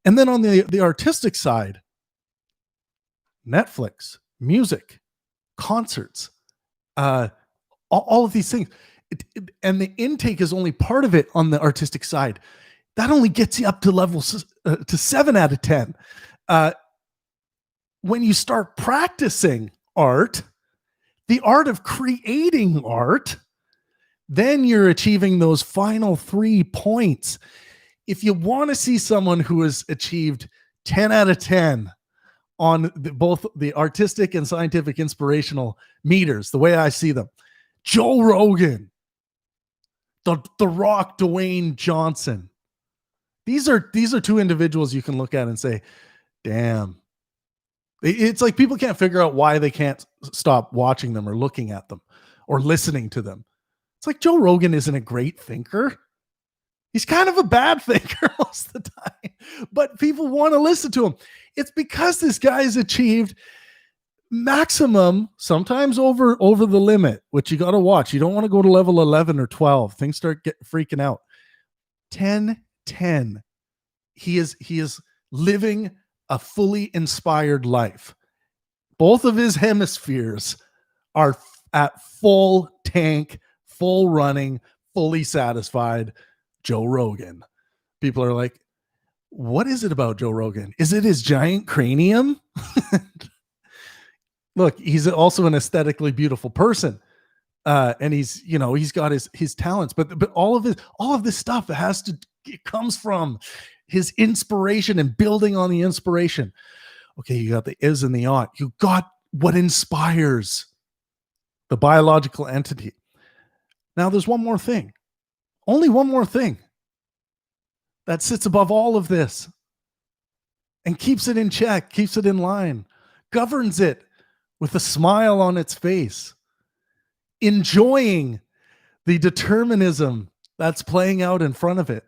And then on the artistic side, Netflix, music, concerts, all of these things. And the intake is only part of it on the artistic side. That only gets you up to levels to 7 out of 10. When you start practicing art, the art of creating art, then you're achieving those final 3 points. If you want to see someone who has achieved 10 out of 10 on both the artistic and scientific inspirational meters, the way I see them, Joe Rogan, the Rock, Dwayne Johnson. These are 2 individuals you can look at and say, damn. It's like people can't figure out why they can't stop watching them or looking at them or listening to them. It's like Joe Rogan isn't a great thinker. He's kind of a bad thinker most of the time, but people want to listen to him. It's because this guy's achieved maximum, sometimes over the limit, which you got to watch. You don't want to go to level 11 or 12. Things start freaking out. 10. He is living a fully inspired life. Both of his hemispheres are at full tank, full running, fully satisfied. Joe Rogan. People are like, what is it about Joe Rogan? Is it his giant cranium? look, he's also an aesthetically beautiful person. And he's got his talents, but all of this stuff it comes from his inspiration and building on the inspiration. Okay, you got the is and the ought. You got what inspires the biological entity. Now there's one more thing. Only one more thing that sits above all of this and keeps it in check, keeps it in line, governs it with a smile on its face, enjoying the determinism that's playing out in front of it.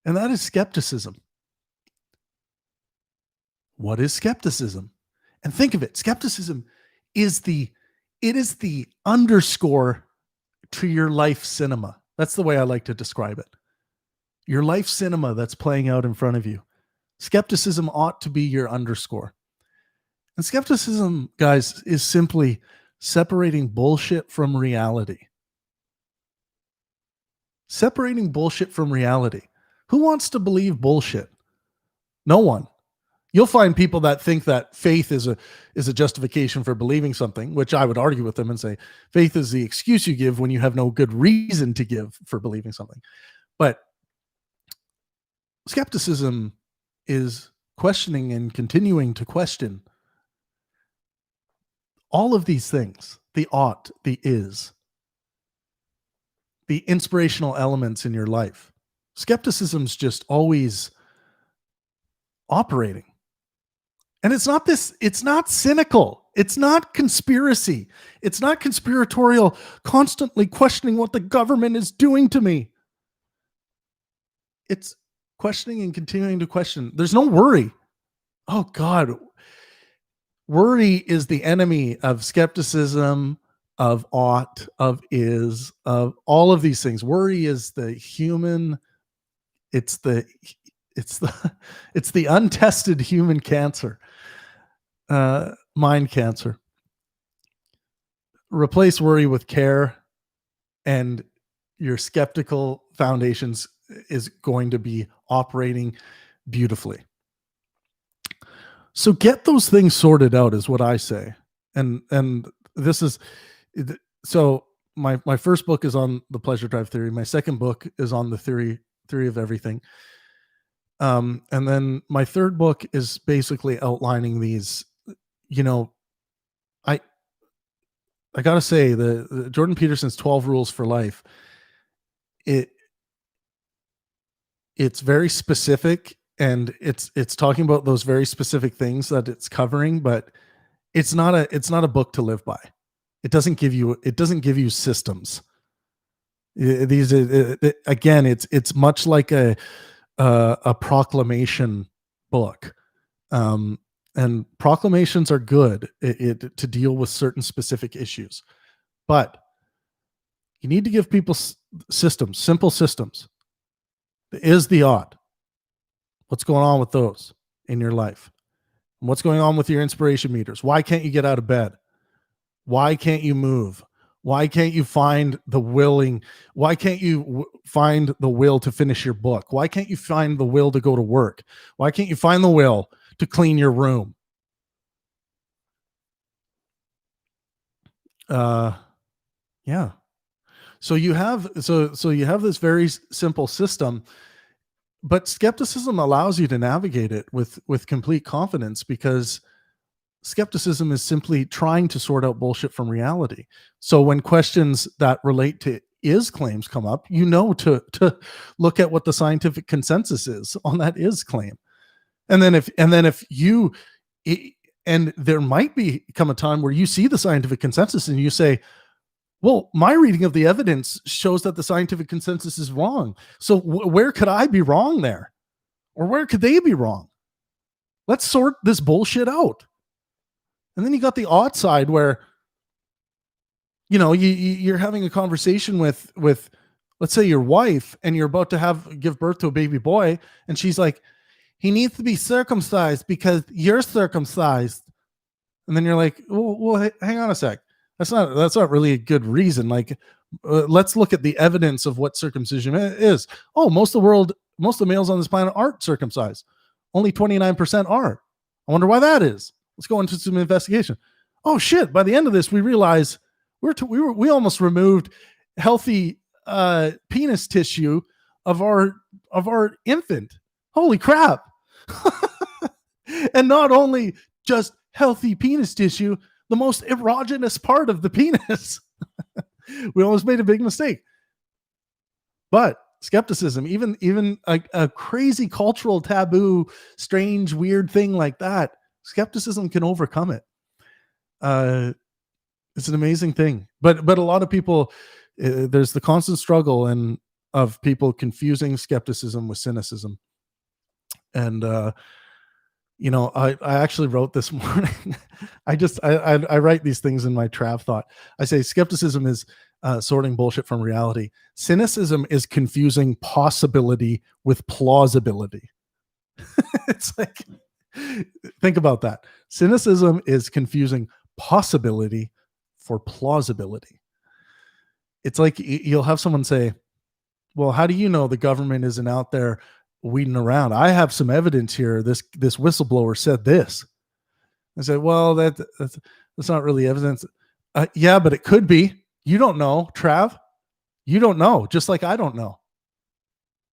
And that is skepticism. What is skepticism? And think of it. Skepticism is the underscore to your life cinema. That's the way I like to describe it. Your life cinema that's playing out in front of you. Skepticism ought to be your underscore. And skepticism, guys, is simply separating bullshit from reality. Separating bullshit from reality. Who wants to believe bullshit? No one. You'll find people that think that faith is a justification for believing something, which I would argue with them and say faith is the excuse you give when you have no good reason to give for believing something. But skepticism is questioning and continuing to question all of these things, the ought, the is, the inspirational elements in your life. Skepticism's just always operating. And it's not cynical. It's not conspiracy. It's not conspiratorial, constantly questioning what the government is doing to me. It's questioning and continuing to question. There's no worry. Oh God. Worry is the enemy of skepticism, of ought, of is, of all of these things. Worry is the human, it's the untested human cancer, mind cancer. Replace worry with care, and your skeptical foundations is going to be operating beautifully. So get those things sorted out is what I say. And this is, so my first book is on the pleasure drive theory. My second book is on the theory of everything. And then my third book is basically outlining these, I gotta say the Jordan Peterson's 12 Rules for Life, it's very specific, and it's talking about those very specific things that it's covering, but it's not a book to live by. It doesn't give you systems. These again, it's much like a proclamation book. And proclamations are good to deal with certain specific issues, but you need to give people systems, simple systems. The is, the ought. What's going on with those in your life? And what's going on with your inspiration meters? Why can't you get out of bed? Why can't you move? Why can't you find the willing? Why can't you find the will to finish your book? Why can't you find the will to go to work? Why can't you find the will to clean your room? Yeah. So you have this very simple system, but skepticism allows you to navigate it with complete confidence, because skepticism is simply trying to sort out bullshit from reality. So when questions that relate to is claims come up, to look at what the scientific consensus is on that is claim. And then and there might come a time where you see the scientific consensus and you say, well, my reading of the evidence shows that the scientific consensus is wrong. So where could I be wrong there? Or where could they be wrong? Let's sort this bullshit out. And then you got the odd side where, you're having a conversation with, let's say, your wife, and you're about to give birth to a baby boy. And she's like, he needs to be circumcised because you're circumcised. And then you're like, well, hang on a sec. That's not really a good reason. Like, let's look at the evidence of what circumcision is. Oh, most of the males on this planet aren't circumcised. Only 29% are. I wonder why that is. Let's go into some investigation. oh shit, by the end of this, we realize we almost removed healthy penis tissue of our infant. Holy crap. And not only just healthy penis tissue, the most erogenous part of the penis. We almost made a big mistake. But skepticism, even a crazy cultural taboo, strange, weird thing like that, skepticism can overcome it. It's an amazing thing. But a lot of people, there's the constant struggle and of people confusing skepticism with cynicism. And I actually wrote this morning. I write these things in my Trav thought. I say skepticism is sorting bullshit from reality. Cynicism is confusing possibility with plausibility. It's like, think about that. Cynicism is confusing possibility for plausibility. It's like you'll have someone say, well, how do you know the government isn't out there weeding around? I have some evidence here. This whistleblower said this. I said, well, that's not really evidence. Yeah, but it could be. You don't know, Trav. You don't know, just like I don't know.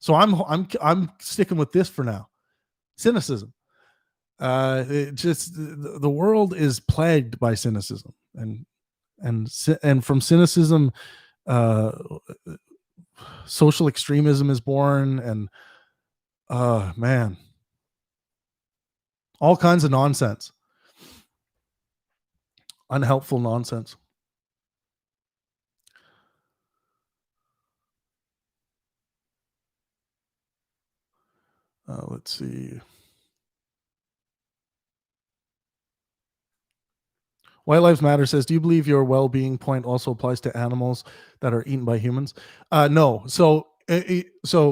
So I'm sticking with this for now. Cynicism. The world is plagued by cynicism, and from cynicism, social extremism is born, and man, all kinds of nonsense, unhelpful nonsense. Let's see. White Lives Matter says, do you believe your well-being point also applies to animals that are eaten by humans? No. So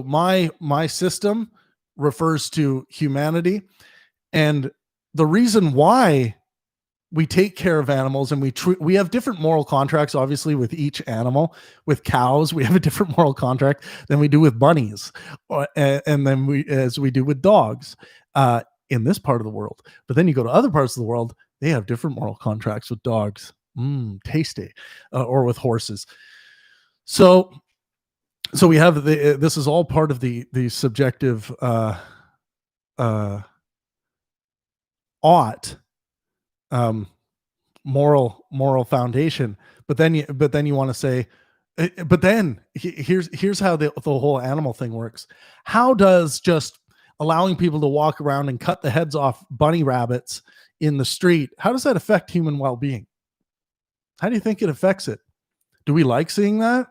my system refers to humanity, and the reason why we take care of animals, and we have different moral contracts, obviously, with each animal. With cows, we have a different moral contract than we do with bunnies, and then as we do with dogs in this part of the world. But then you go to other parts of the world, they have different moral contracts with dogs. Tasty. Or with horses. So we have this is all part of the subjective moral foundation. But then you want to say, but then here's how the whole animal thing works. How does just allowing people to walk around and cut the heads off bunny rabbits in the street, how does that affect human well-being? How do you think it affects it? Do we like seeing that?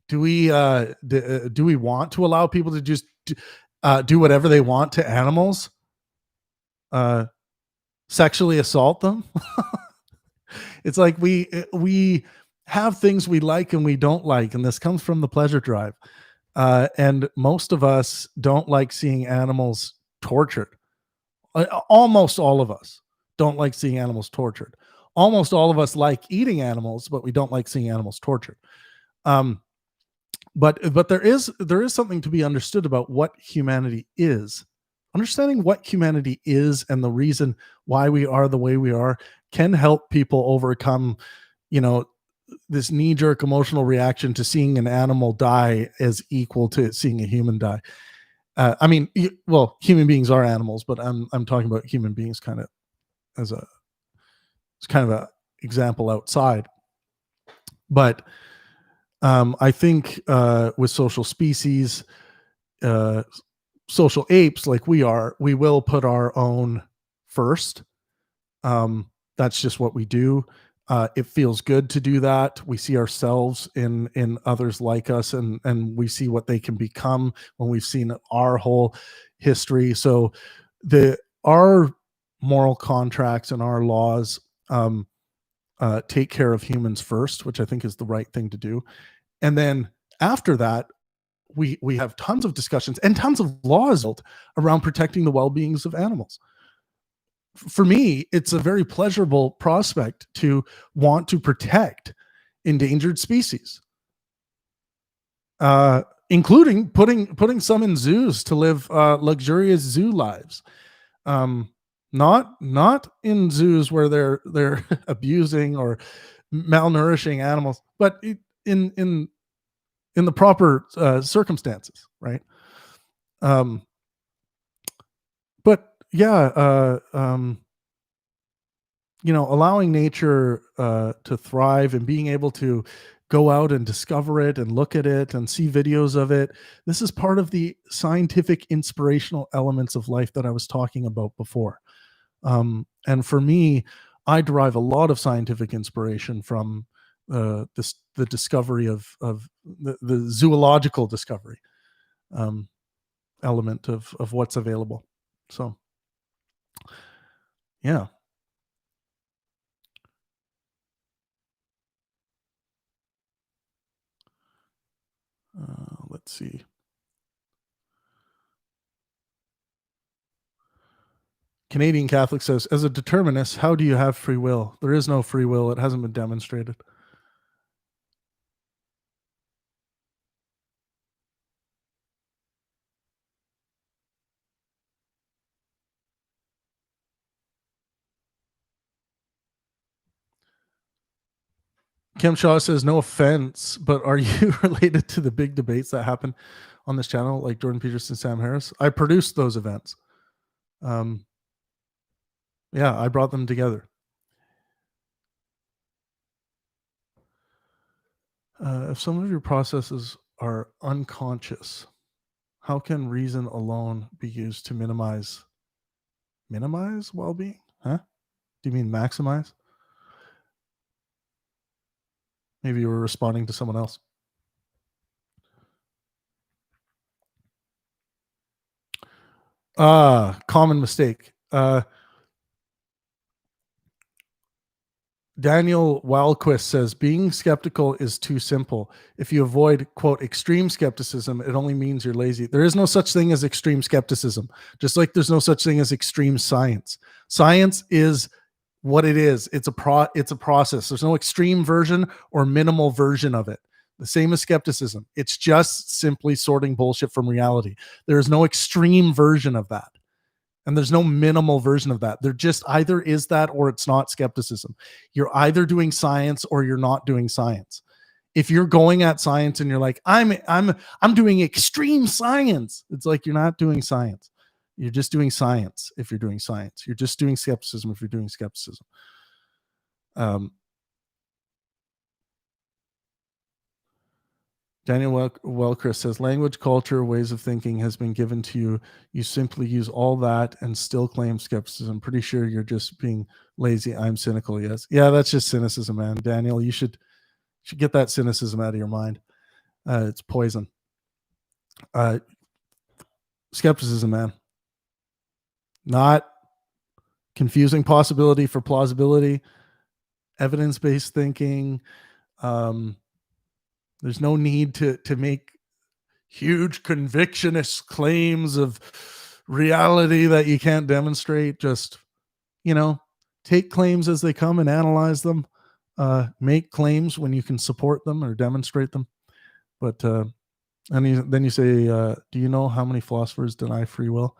Do we want to allow people to just do whatever they want to animals? Sexually assault them? It's like we have things we like and we don't like, and this comes from the pleasure drive. And most of us don't like seeing animals tortured. Almost all of us don't like seeing animals tortured. Almost all of us like eating animals, but we don't like seeing animals tortured. But there is something to be understood about what humanity is. Understanding what humanity is and the reason why we are the way we are can help people overcome, this knee-jerk emotional reaction to seeing an animal die as equal to seeing a human die. Human beings are animals, but I'm talking about human beings kind of as a example outside. But I think with social species, social apes like we will put our own first. That's just what we do. It feels good to do that. We see ourselves in others like us, and we see what they can become when we've seen our whole history. So our moral contracts and our laws take care of humans first, which I think is the right thing to do. And then after that, we have tons of discussions and tons of laws around protecting the well-beings of animals. For me, it's a very pleasurable prospect to want to protect endangered species, including putting some in zoos to live luxurious zoo lives. Not in zoos where they're abusing or malnourishing animals, but in the proper circumstances, right? Um, but yeah, allowing nature to thrive and being able to go out and discover it and look at it and see videos of it. This is part of the scientific inspirational elements of life that I was talking about before. And for me, I derive a lot of scientific inspiration from the discovery of the zoological discovery um, element of what's available. So yeah. Let's see. Canadian Catholic says, as a determinist, how do you have free will? There is no free will. It hasn't been demonstrated. Kim Shaw says, no offense, but are you related to the big debates that happen on this channel, like Jordan Peterson, Sam Harris? I produced those events. Yeah, I brought them together. If some of your processes are unconscious, how can reason alone be used to minimize well-being? Huh? Do you mean maximize? Maybe you were responding to someone else. Common mistake. Daniel Wildquist says, being skeptical is too simple. If you avoid, quote, extreme skepticism, it only means you're lazy. There is no such thing as extreme skepticism, just like there's no such thing as extreme science. Science is what it is. It's a process. There's no extreme version or minimal version of it. The same as skepticism. It's just simply sorting bullshit from reality. There is no extreme version of that. And there's no minimal version of that. There just either is that or it's not skepticism. You're either doing science or you're not doing science. If you're going at science and you're like, I'm doing extreme science, it's like you're not doing science. You're just doing science if you're doing science. You're just doing skepticism if you're doing skepticism. Daniel Wellchrist says, language, culture, ways of thinking has been given to you. You simply use all that and still claim skepticism. Pretty sure you're just being lazy. I'm cynical. Yes. Yeah, that's just cynicism, man. Daniel, you should get that cynicism out of your mind. It's poison. Skepticism, man. Not confusing possibility for plausibility, evidence-based thinking. There's no need to make huge convictionist claims of reality that you can't demonstrate. Just, take claims as they come and analyze them. Make claims when you can support them or demonstrate them. But then you say, do you know how many philosophers deny free will?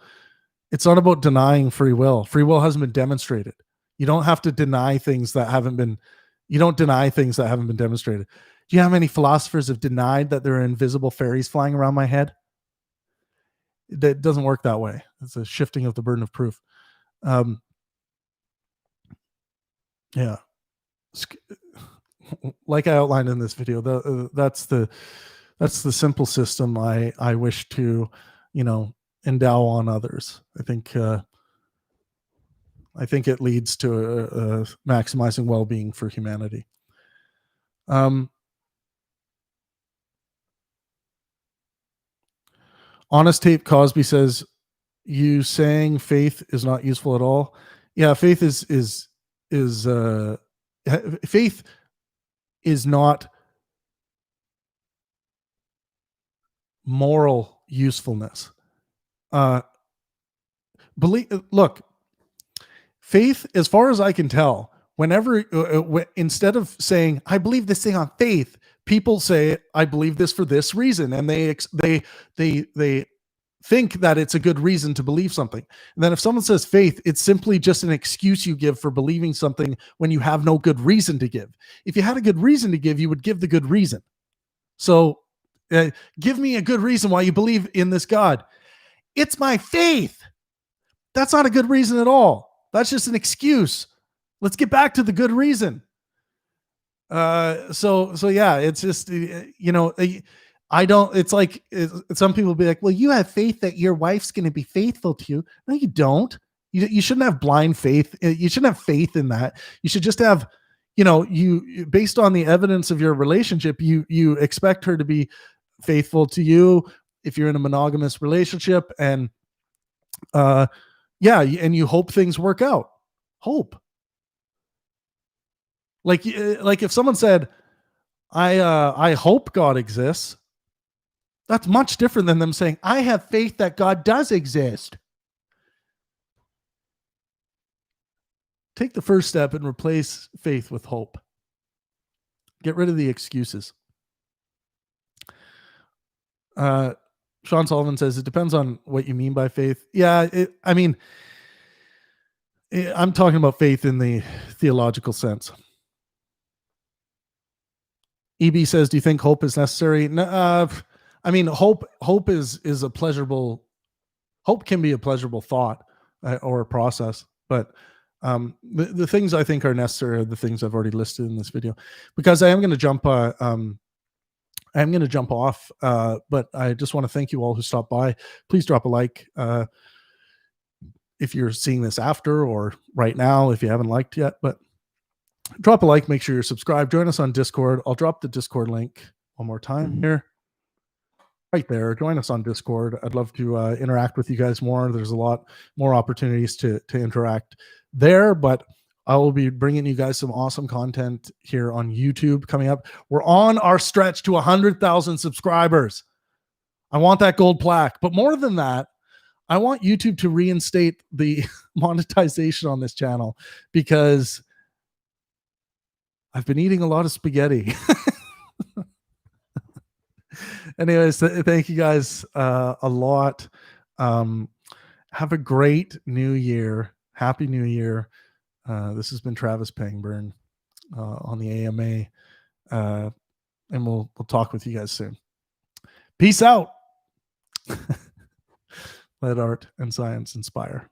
It's not about denying free will. Free will hasn't been demonstrated. You don't have to deny things that haven't been. You don't deny things that haven't been demonstrated. Do you know how many philosophers have denied that there are invisible fairies flying around my head? That doesn't work that way. It's a shifting of the burden of proof. Yeah. Like I outlined in this video, that's the simple system I wish to, endow on others. I think it leads to maximizing well-being for humanity. Honest Tape Cosby says, you saying faith is not useful at all? Yeah, faith is faith is not moral usefulness. Look, faith, as far as I can tell, whenever instead of saying I believe this thing on faith, people say I believe this for this reason, and they think that it's a good reason to believe something. And then if someone says faith, it's simply just an excuse you give for believing something when you have no good reason to give. If you had a good reason to give, you would give the good reason. So give me a good reason why you believe in this God. It's my faith. That's not a good reason at all. That's just an excuse. Let's get back to the good reason. So yeah, it's just, I don't, it's like, some people be like, well, you have faith that your wife's going to be faithful to you. No, you don't. You shouldn't have blind faith. You shouldn't have faith in that. You should just have, you, based on the evidence of your relationship, you expect her to be faithful to you if you're in a monogamous relationship, and and you hope things work out. Hope. Like if someone said, I hope God exists, that's much different than them saying, I have faith that God does exist. Take the first step and replace faith with hope. Get rid of the excuses. Sean Sullivan says it depends on what you mean by faith. Yeah, I'm talking about faith in the theological sense. EB says, do you think hope is necessary? No, hope is a pleasurable, hope can be a pleasurable thought or a process, but the things I think are necessary are the things I've already listed in this video, because I am going to jump off, but I just want to thank you all who stopped by. Please drop a like if you're seeing this after or right now, if you haven't liked yet, but drop a like, make sure you're subscribed, join us on Discord. I'll drop the Discord link one more time here. Right there. Join us on Discord. I'd love to interact with you guys more. There's a lot more opportunities to interact there, but I will be bringing you guys some awesome content here on YouTube coming up. We're on our stretch to 100,000 subscribers. I want that gold plaque, but more than that, I want YouTube to reinstate the monetization on this channel, because I've been eating a lot of spaghetti. Anyways, thank you guys a lot. Have a great new year. Happy New Year. This has been Travis Pangburn on the AMA. And we'll talk with you guys soon. Peace out. Let art and science inspire.